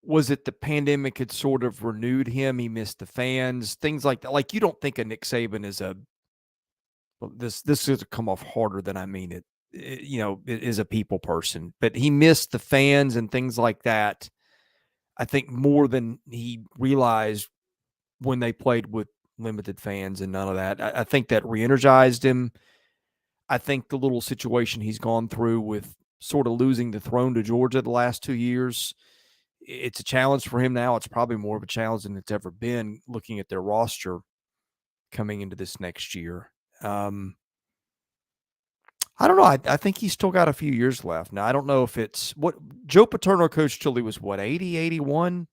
was that the pandemic had sort of renewed him. He missed the fans, things like that. Like, you don't think of Nick Saban as this is come off harder than I mean it, is a people person, but he missed the fans and things like that. I think more than he realized when they played with limited fans and none of that. I think that re-energized him. I think the little situation he's gone through with sort of losing the throne to Georgia the last 2 years, it's a challenge for him now. It's probably more of a challenge than it's ever been looking at their roster coming into this next year. I don't know. I think he's still got a few years left. Now, I don't know if it's what Joe Paterno coached till he was 80, 81?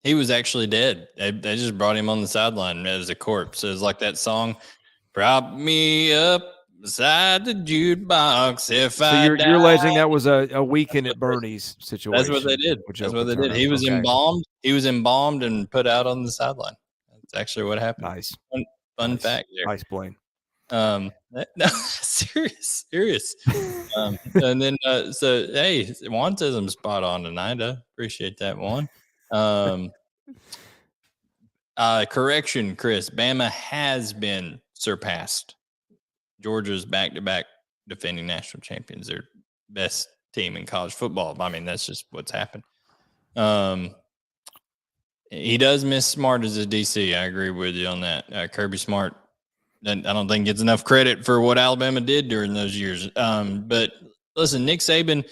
He was actually dead. They just brought him on the sideline as a corpse. It was like that song, "Prop me up beside the jukebox if So I you're die." alleging that was a weekend at Bernie's situation. That's what they did. with Joe That's what they did. Paterno. He was Okay. embalmed. He was embalmed and put out on the sideline. That's actually what happened. Nice. Fun Nice. fact there. Nice, Blayne. No, serious. And then so hey, Juan says I'm spot on tonight. I appreciate that, Juan. Correction, Chris. Bama has been surpassed. Georgia's back-to-back defending national champions. They're best team in college football. I mean, that's just what's happened. He does miss Smart as a DC. I agree with you on that. Kirby Smart, I don't think gets enough credit for what Alabama did during those years. But listen, Nick Saban,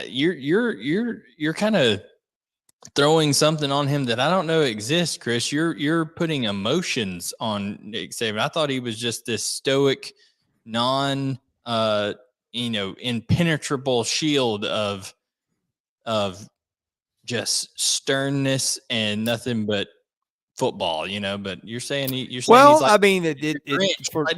you're kind of throwing something on him that I don't know exists, Chris. You're putting emotions on Nick Saban. I thought he was just this stoic, impenetrable shield of just sternness and nothing but football, but you're saying he's like, I mean, like the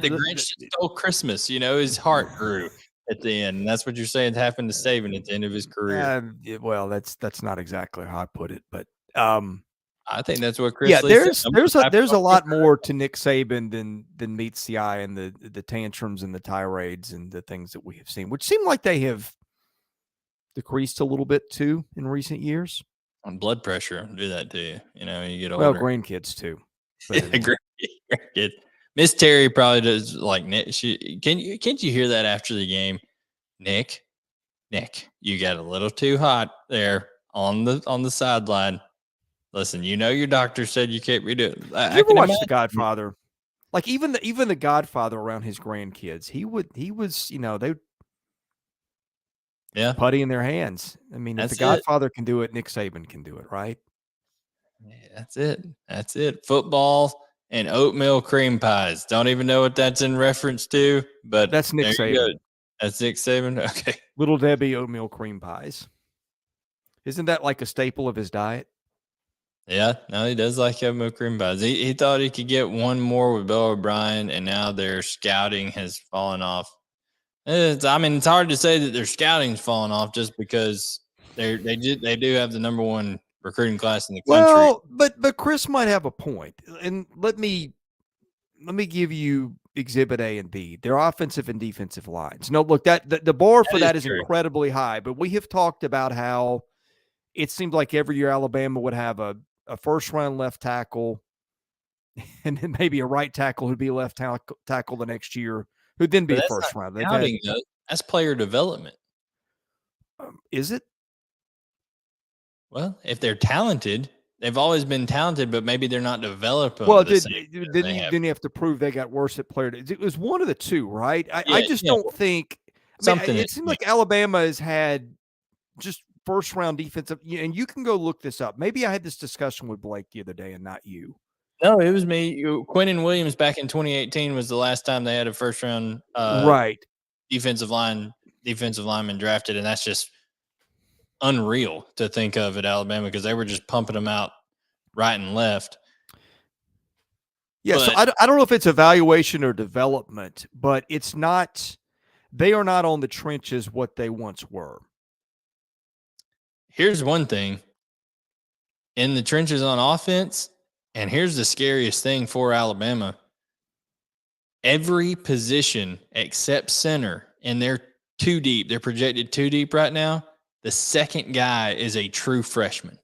Grinch just stole Christmas, his heart grew at the end. And that's what you're saying happened to Saban at the end of his career. Well, that's not exactly how I put it, but I think that's what Chris. Yeah, Lee said. there's a lot more to Nick Saban than meets the eye, and the tantrums and the tirades and the things that we have seen, which seem like they have decreased a little bit too in recent years. On blood pressure, do that to you. You get older. Well, grandkids too. Grandkid. Miss Terry probably does like Nick. Can't you hear that after the game? Nick, you got a little too hot there on the sideline. Listen, your doctor said you can't redo it. Did you ever watch The Godfather? Like even the Godfather around his grandkids, he was they putty in their hands. I mean, if the Godfather can do it, Nick Saban can do it, right? Yeah, that's it. Football and oatmeal cream pies. Don't even know what that's in reference to, but that's Nick Saban. That's Nick Saban. Okay. Little Debbie oatmeal cream pies. Isn't that like a staple of his diet? Yeah, no, he does like oatmeal cream pies. He thought he could get one more with Bill O'Brien, and now their scouting has fallen off. It's hard to say that their scouting's fallen off just because they do have the number one recruiting class in the country. Well, but Chris might have a point, and let me give you Exhibit A and B. Their offensive and defensive lines. No, look, the bar for that is incredibly high. But we have talked about how it seems like every year Alabama would have a first-round left tackle, and then maybe a right tackle who'd be left tackle the next year, who'd then be a first round. That's player development. Is it? Well, if they're talented, they've always been talented, but maybe they're not developing. Well, didn't you have to prove they got worse at player? It was one of the two, right? I just don't think something. It seems like Alabama has had just first round defensive, and you can go look this up. Maybe I had this discussion with Blake the other day and not you. No, it was me. Quentin Williams back in 2018 was the last time they had a first round defensive lineman drafted, and that's just unreal to think of at Alabama because they were just pumping them out right and left. Yeah, so I don't know if it's evaluation or development, but it's not. They are not on the trenches what they once were. Here's one thing. In the trenches on offense, and here's the scariest thing for Alabama. every position except center, and they're too deep. They're projected too deep right now. The second guy is a true freshman,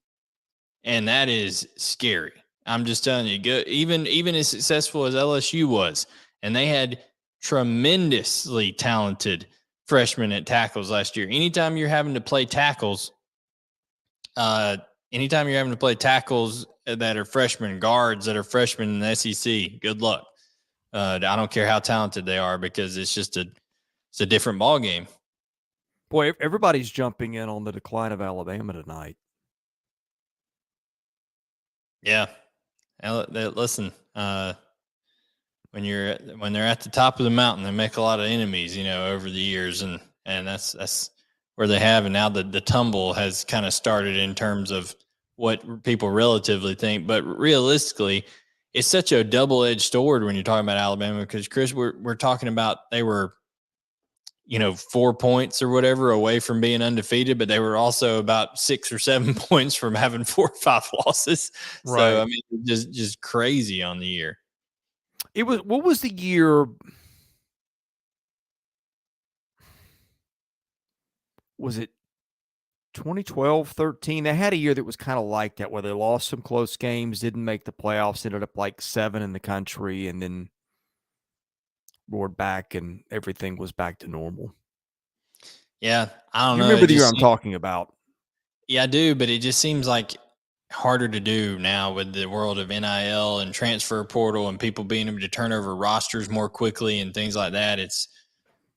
and that is scary. I'm just telling you, good. Even as successful as LSU was, and they had tremendously talented freshmen at tackles last year. Anytime you're having to play tackles, anytime you're having to play tackles that are freshmen, guards that are freshmen in the SEC, good luck. I don't care how talented they are, because it's a different ball game. Boy, everybody's jumping in on the decline of Alabama tonight. Yeah, listen. When they're at the top of the mountain, they make a lot of enemies, over the years, and that's where they have. And now the tumble has kind of started in terms of what people relatively think, but realistically, it's such a double-edged sword when you're talking about Alabama, because Chris, we're talking about they were, 4 points or whatever away from being undefeated, but they were also about 6 or 7 points from having 4 or 5 losses. Right. So I mean, just crazy on the year. What was the year? Was it 2012, 13? They had a year that was kind of like that, where they lost some close games, didn't make the playoffs, ended up like 7 in the country, and then roared back, and everything was back to normal. Yeah, I don't know. You remember the year I'm talking about? Yeah, I do, but it just seems like harder to do now with the world of NIL and transfer portal and people being able to turn over rosters more quickly and things like that. It's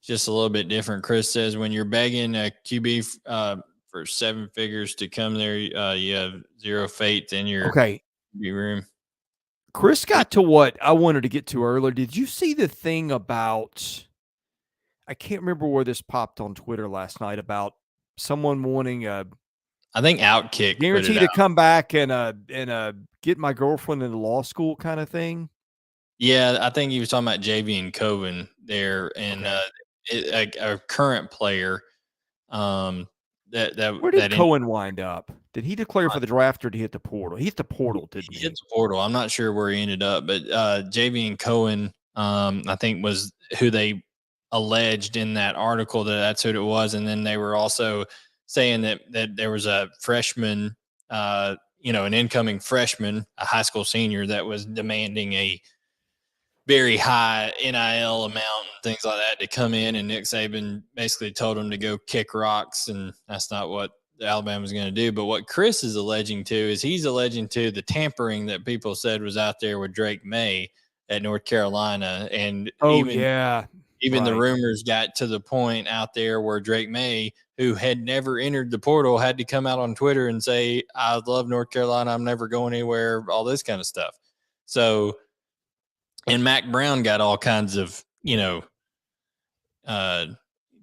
just a little bit different. Chris says when you're begging a QB for 7 figures to come there, you have zero faith in your QB room. Chris got to what I wanted to get to earlier. Did you see the thing about, I can't remember where this popped on Twitter last night, about someone wanting I think Outkick guarantee to come back and get my girlfriend into law school kind of thing? Yeah, I think he was talking about JV and Coven there, and a current player. Where did Cohen wind up? Did he declare for the draft, or did he hit the portal? He hit the portal, didn't he? He hit the portal. I'm not sure where he ended up, but JV and Cohen, I think, was who they alleged in that article that's who it was, and then they were also saying that there was a freshman, an incoming freshman, a high school senior, that was demanding a very high NIL amount and things like that to come in, and Nick Saban basically told him to go kick rocks, and that's not what Alabama's going to do. But what Chris is alleging to is he's alleging to the tampering that people said was out there with Drake May at North Carolina, and even the rumors got to the point out there where Drake May, who had never entered the portal, had to come out on Twitter and say, "I love North Carolina. I'm never going anywhere," all this kind of stuff. So, and Mac Brown got all kinds of,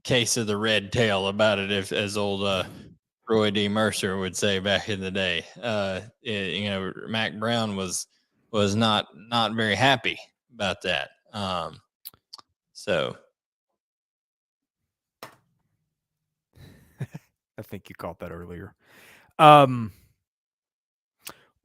case of the red tail about it, as old Roy D. Mercer would say back in the day. Mac Brown was not very happy about that. So I think you caught that earlier.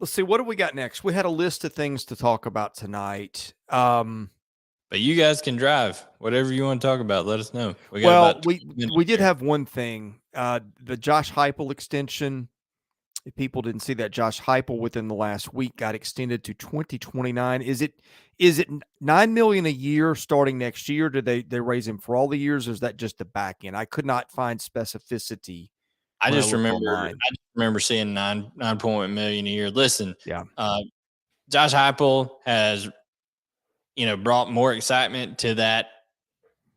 Let's see, what do we got next? We had a list of things to talk about tonight. But you guys can drive. Whatever you want to talk about, let us know. We did have one thing. The Josh Heupel extension. If people didn't see that, Josh Heupel within the last week got extended to 2029. Is it $9 million a year starting next year? Did they raise him for all the years, or is that just the back end? I could not find specificity. I just remember seeing $9 million a year. Listen, Josh Heupel has brought more excitement to that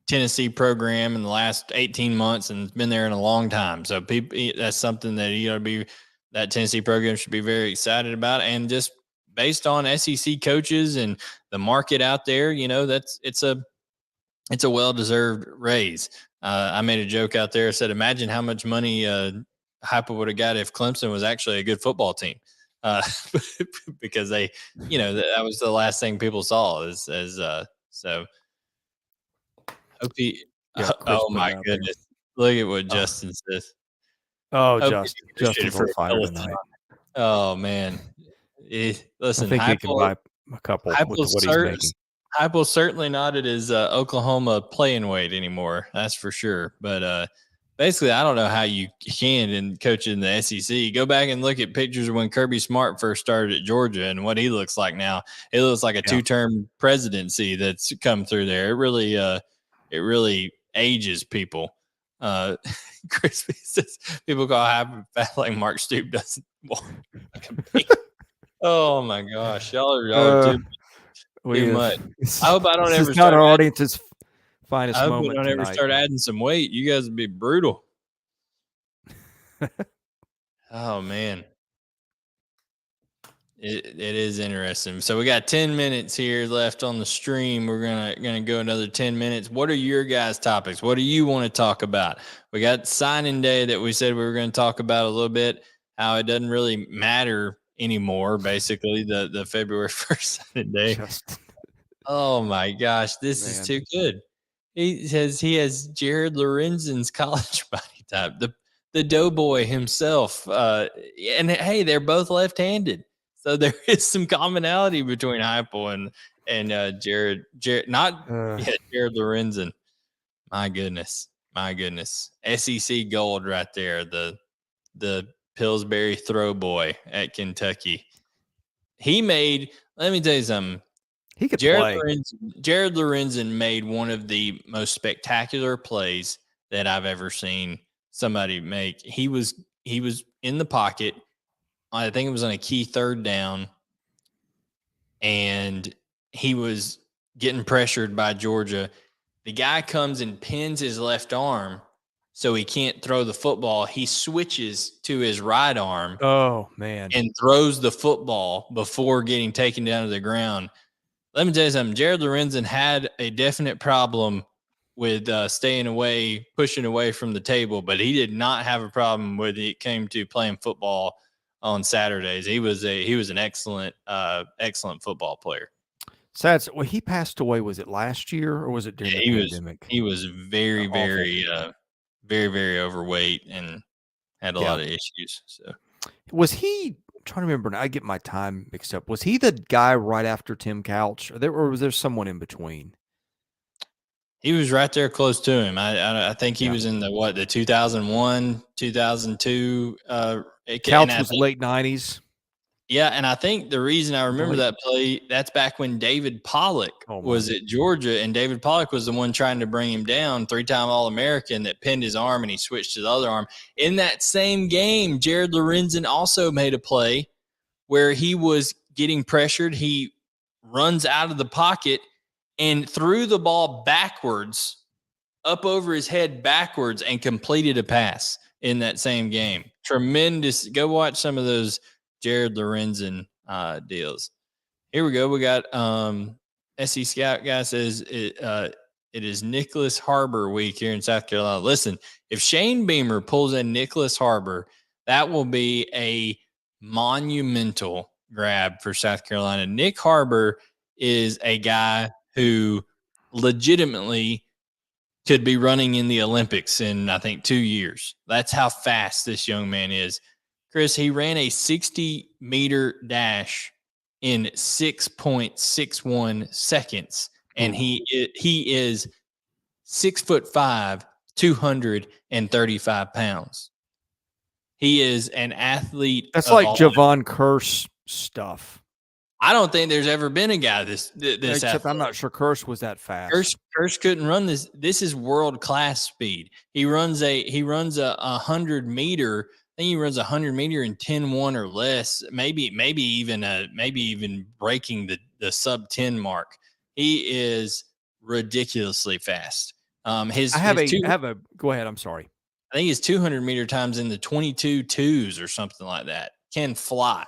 Tennessee program in the last 18 months, and it's been there in a long time. So that's something that that Tennessee program should be very excited about. And just based on SEC coaches and the market out there, it's a well-deserved raise. I made a joke out there. I said, imagine how much money Heupel would have got if Clemson was actually a good football team. Because they, that was the last thing people saw so. Oh my goodness! Look at what Justin says. Oh, Justin's on fire tonight. Oh man, listen, I think he can buy a couple with what he's making. Heupel's certainly not at his Oklahoma playing weight anymore. That's for sure. But basically, I don't know how you can and coach in the SEC. Go back and look at pictures of when Kirby Smart first started at Georgia and what he looks like now. It looks like a two-term presidency that's come through there. It really ages people. Crispy says people call Heupel fat like Mark Stoop doesn't walk like a man. Oh my gosh, y'all are too much. I hope I don't ever start. Not our adding, audience's finest I hope moment we don't ever tonight. start adding some weight. You guys would be brutal. Oh man, it is interesting. So we got 10 minutes here left on the stream. We're gonna go another 10 minutes. What are your guys' topics? What do you want to talk about? We got signing day that we said we were going to talk about a little bit. How it doesn't really matter anymore. Basically, the February 1st signing day. Oh my gosh, this is too good. He says he has Jared Lorenzen's college body type, the doughboy himself. And hey, they're both left-handed, so there is some commonality between Heupel and Jared. Jared Lorenzen. My goodness. SEC gold right there. The Pillsbury throw boy at Kentucky. He made. Let me tell you something. He could play. Jared Lorenzen made one of the most spectacular plays that I've ever seen somebody make. He was in the pocket. I think it was on a key third down, and he was getting pressured by Georgia. The guy comes and pins his left arm so he can't throw the football. He switches to his right arm. Oh, man. And throws the football before getting taken down to the ground. Let me tell you something. Jared Lorenzen had a definite problem with staying away, pushing away from the table, but he did not have a problem when it came to playing football on Saturdays. He was an excellent football player. Sad. Well, he passed away. Was it last year or was it during the pandemic? He was very, very overweight and had a lot of issues. So was he? Trying to remember. I get my time mixed up. Was he the guy right after Tim Couch, or was there someone in between? He was right there close to him. I think he was in the 2001, 2002. Couch was late 90s. Yeah, and I think the reason I remember that play, that's back when David Pollock was at Georgia, and David Pollock was the one trying to bring him down, 3-time All-American that pinned his arm, and he switched to the other arm. In that same game, Jared Lorenzen also made a play where he was getting pressured. He runs out of the pocket and threw the ball backwards, up over his head backwards, and completed a pass in that same game. Tremendous. Go watch some of those Jared Lorenzen deals. Here we go. We got SC Scout guy says it is Nicholas Harbor week here in South Carolina. Listen, if Shane Beamer pulls in Nicholas Harbor, that will be a monumental grab for South Carolina. Nick Harbor is a guy who legitimately could be running in the Olympics in, I think, 2 years. That's how fast this young man is. Chris, he ran a 60-meter dash in 6.61 seconds, and he is 6'5", 235 pounds. He is an athlete. That's like Javon Curse stuff. I don't think there's ever been a guy this Except athletic. I'm not sure Curse was that fast. Curse couldn't run this. This is world-class speed. He runs a 100-meter. I think he runs 100-meter in 10.1 or less, maybe even breaking the sub-10 mark. He is ridiculously fast. Go ahead. I'm sorry. I think his 200-meter time's in the 22.2s or something like that. Can fly.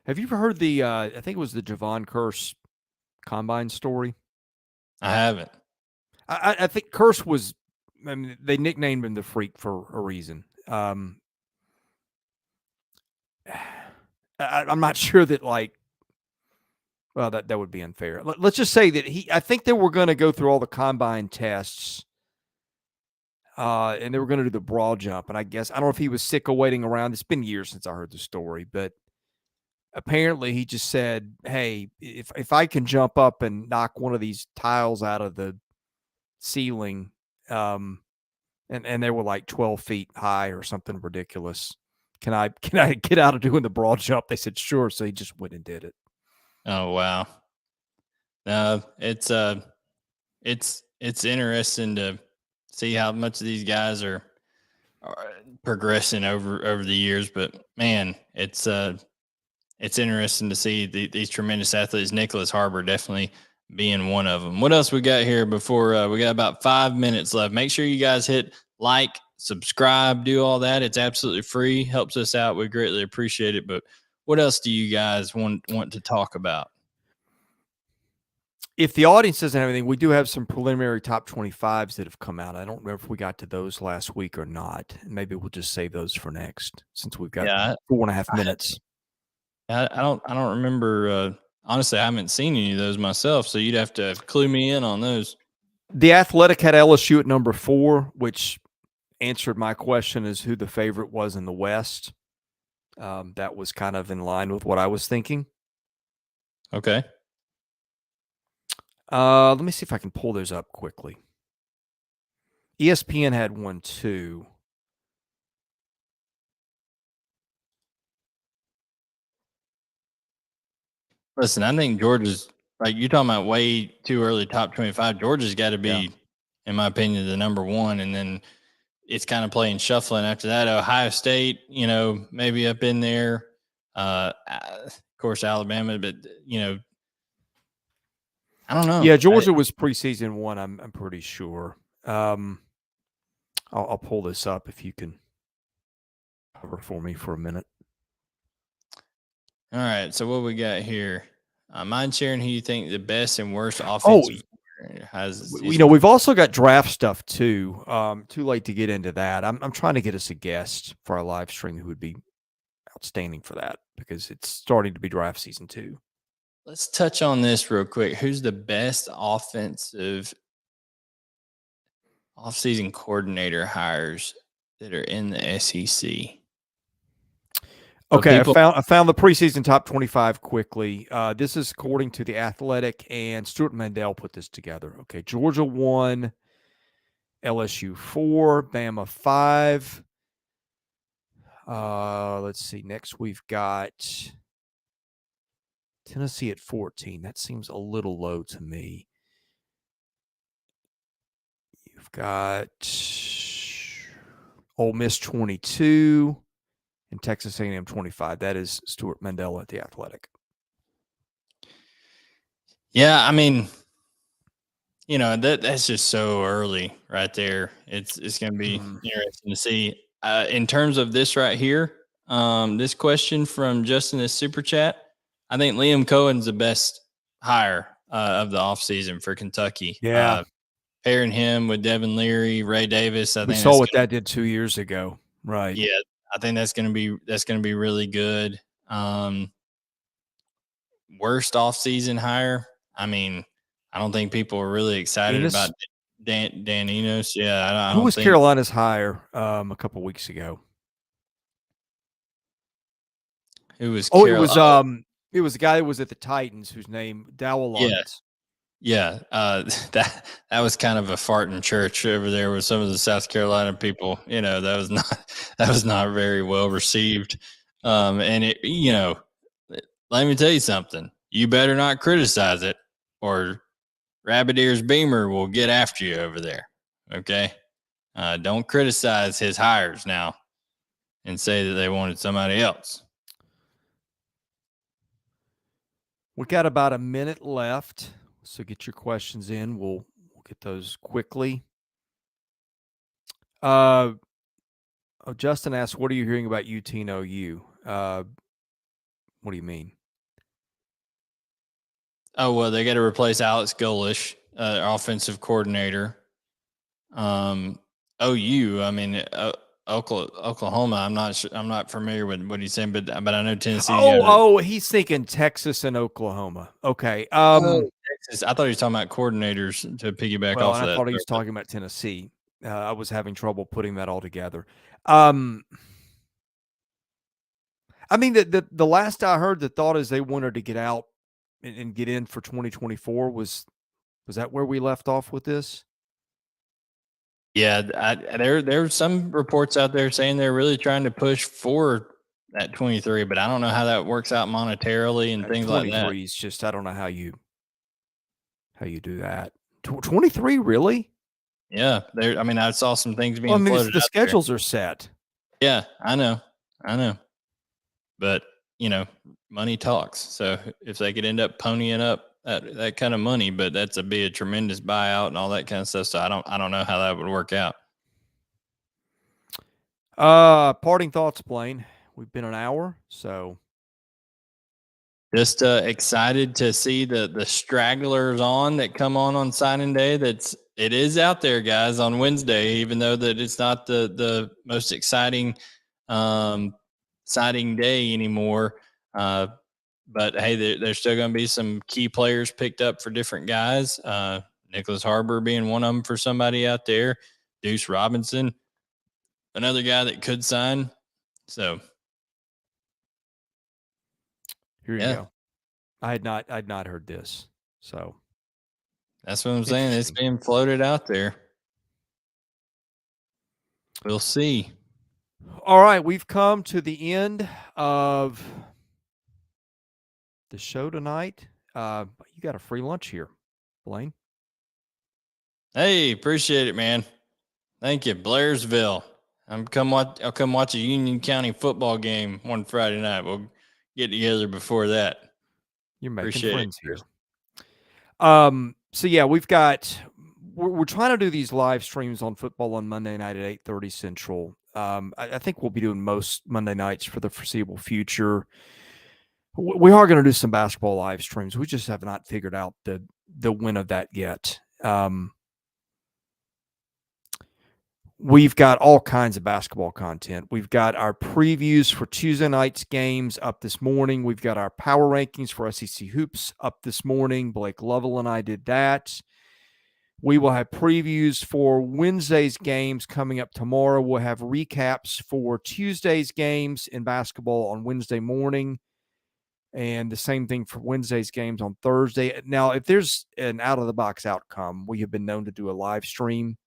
Have you ever heard the? I think it was the Javon Curse combine story. I haven't. I think Curse was. I mean, they nicknamed him the Freak for a reason. I'm not sure that well, that would be unfair. Let's just say that I think they were going to go through all the combine tests, and they were going to do the broad jump. And I guess, I don't know if he was sick of waiting around. It's been years since I heard the story, but apparently he just said, "Hey, if I can jump up and knock one of these tiles out of the ceiling, and they were like 12 feet high or something ridiculous. Can I get out of doing the broad jump?" They said, "Sure." So he just went and did it. Oh wow. No, it's interesting to see how much these guys are progressing over the years. But man, it's interesting to see these tremendous athletes. Nicholas Harbor definitely being one of them. What else we got here before we got about 5 minutes left? Make sure you guys hit like, subscribe, do all that. It's absolutely free. Helps us out. We greatly appreciate it. But what else do you guys want to talk about? If the audience doesn't have anything, we do have some preliminary top 25s that have come out. I don't know if we got to those last week or not. Maybe we'll just save those for next, since we've got Yeah, 4.5 minutes. I don't remember. Honestly, I haven't seen any of those myself, so you'd have to clue me in on those. The Athletic had LSU at number 4, which answered my question as who the favorite was in the West. That was kind of in line with what I was thinking. Okay. Let me see if I can pull those up quickly. ESPN had one too. Listen, I think Georgia's like you're talking about way too early top 25. Georgia's got to be, in my opinion, the number one, and then it's kind of playing shuffling after that. Ohio State, maybe up in there. Of course, Alabama, but I don't know. Yeah, Georgia was preseason 1. I'm pretty sure. I'll pull this up if you can cover for me for a minute. All right. So what we got here? Mind sharing who you think the best and worst offensive has. We've also got draft stuff too. Too late to get into that. I'm trying to get us a guest for our live stream who would be outstanding for that, because it's starting to be draft season too. Let's touch on this real quick. Who's the best offensive offseason coordinator hires that are in the SEC? Okay, I found the preseason top 25 quickly. This is according to The Athletic, and Stuart Mandel put this together. Okay, Georgia 1, LSU 4, Bama 5. Let's see. Next, we've got Tennessee at 14. That seems a little low to me. You've got Ole Miss 22 and Texas A&M 25. That is Stuart Mandel at The Athletic. Yeah, I mean, that's just so early right there. It's going to be interesting to see. In terms of this right here, this question from Justin is super chat. I think Liam Cohen's the best hire of the offseason for Kentucky. Yeah. Pairing him with Devin Leary, Ray Davis. We saw what that did 2 years ago. Right. Yeah. I think that's going to be really good. Worst offseason hire. I mean, I don't think people are really excited about Dan Enos. Yeah. Who was Carolina's hire a couple weeks ago? Who was? It was a guy that was at the Titans whose name Dowell Lawrence. Yeah. That was kind of a fart in church over there with some of the South Carolina people. That was not very well received. And it, let me tell you something. You better not criticize it, or Rabbit Ears Beamer will get after you over there. Okay. Don't criticize his hires now and say that they wanted somebody else. We got about a minute left, so get your questions in. We'll get those quickly. Justin asked, "What are you hearing about UT and OU?" What do you mean? Oh, well, they got to replace Alex Golish, offensive coordinator. OU, I mean, Oklahoma. I'm not familiar with what he's saying, but I know Tennessee. He's thinking Texas and Oklahoma. Okay. Texas. I thought he was talking about coordinators to piggyback off that. I thought he was talking about Tennessee. I was having trouble putting that all together. I mean, the last I heard, the thought is they wanted to get out and get in for 2024. Was that where we left off with this? Yeah, there's some reports out there saying they're really trying to push for that 23, but I don't know how that works out monetarily and things like that. 23 is just, I don't know how you do that. 23, really? Yeah, I mean, I saw some things Well, I being mean, floated the out there. schedules are set. Yeah, I know, but money talks. So if they could end up ponying up that kind of money, but that's be a tremendous buyout and all that kind of stuff. So I don't know how that would work out. Parting thoughts, Blayne. We've been an hour, so just excited to see the stragglers that come on signing day. It is out there, guys, on Wednesday, even though that it's not the most exciting signing day anymore. But hey, there's still going to be some key players picked up for different guys. Nicholas Harbor being one of them for somebody out there. Deuce Robinson, another guy that could sign. So here you go. I'd not heard this. So that's what I'm saying. It's being floated out there. We'll see. All right, we've come to the end of the show tonight. You got a free lunch here, Blayne. Hey, appreciate it, man. Thank you, Blairsville. I'll come watch a Union County football game one Friday night. We'll get together before that. You're making friends here. So yeah, we're trying to do these live streams on football on Monday night at 8:30 Central. I think we'll be doing most Monday nights for the foreseeable future. We are going to do some basketball live streams. We just have not figured out the when of that yet. We've got all kinds of basketball content. We've got our previews for Tuesday night's games up this morning. We've got our power rankings for SEC Hoops up this morning. Blake Lovell and I did that. We will have previews for Wednesday's games coming up tomorrow. We'll have recaps for Tuesday's games in basketball on Wednesday morning. And the same thing for Wednesday's games on Thursday. Now, if there's an out-of-the-box outcome, we have been known to do a live stream.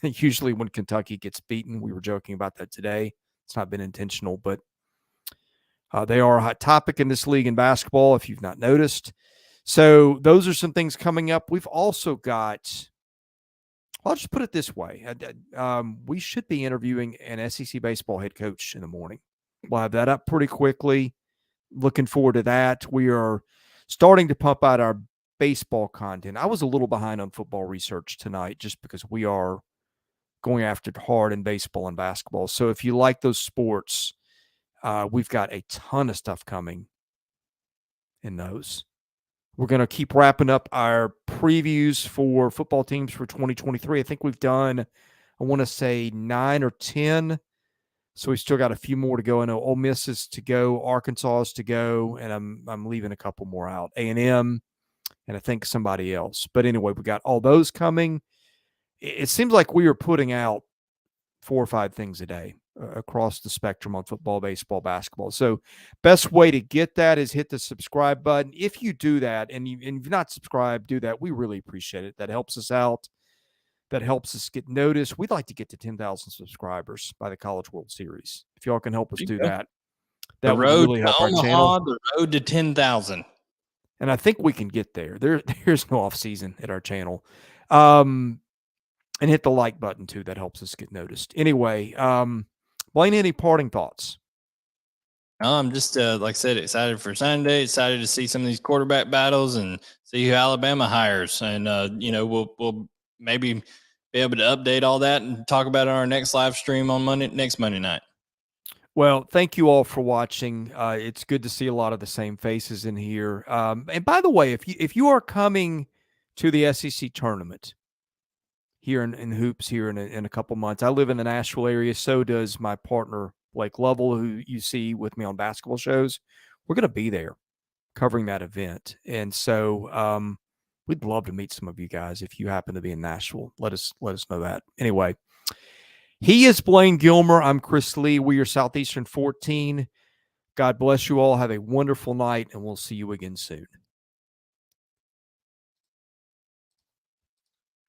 Usually when Kentucky gets beaten. We were joking about that today. It's not been intentional, but they are a hot topic in this league in basketball, if you've not noticed. So those are some things coming up. We've also got, I'll just put it this way. We should be interviewing an SEC baseball head coach in the morning. We'll have that up pretty quickly. Looking forward to that. We are starting to pump out our baseball content. I was a little behind on football research tonight just because we are going after it hard in baseball and basketball. So if you like those sports, we've got a ton of stuff coming in those. We're going to keep wrapping up our previews for football teams for 2023. I think we've done, I want to say 9 or 10. So we still got a few more to go. I know Ole Miss is to go, Arkansas is to go, and I'm leaving a couple more out. A&M, and I think somebody else. But anyway, we got all those coming. It seems like we are putting out 4 or 5 things a day across the spectrum on football, baseball, basketball. So best way to get that is hit the subscribe button. If you do that and you've not subscribed, do that. We really appreciate it. That helps us out. That helps us get noticed. We'd like to get to 10,000 subscribers by the College World Series. If y'all can help us do that, that would really help our channel. The road to 10,000. And I think we can get there. There's no off season at our channel. And hit the like button, too. That helps us get noticed. Anyway, Blayne, any parting thoughts? I'm just, like I said, excited for Sunday, excited to see some of these quarterback battles and see who Alabama hires. And, we'll maybe be able to update all that and talk about it on our next live stream on next Monday night. Well, thank you all for watching. It's good to see a lot of the same faces in here. And by the way, if you are coming to the SEC tournament here in hoops here in a couple months, I live in the Nashville area. So does my partner, Blake Lovell, who you see with me on basketball shows. We're going to be there covering that event. And so we'd love to meet some of you guys. If you happen to be in Nashville, let us know that. Anyway, he is Blayne Gilmer. I'm Chris Lee. We are Southeastern 14. God bless you all. Have a wonderful night, and we'll see you again soon.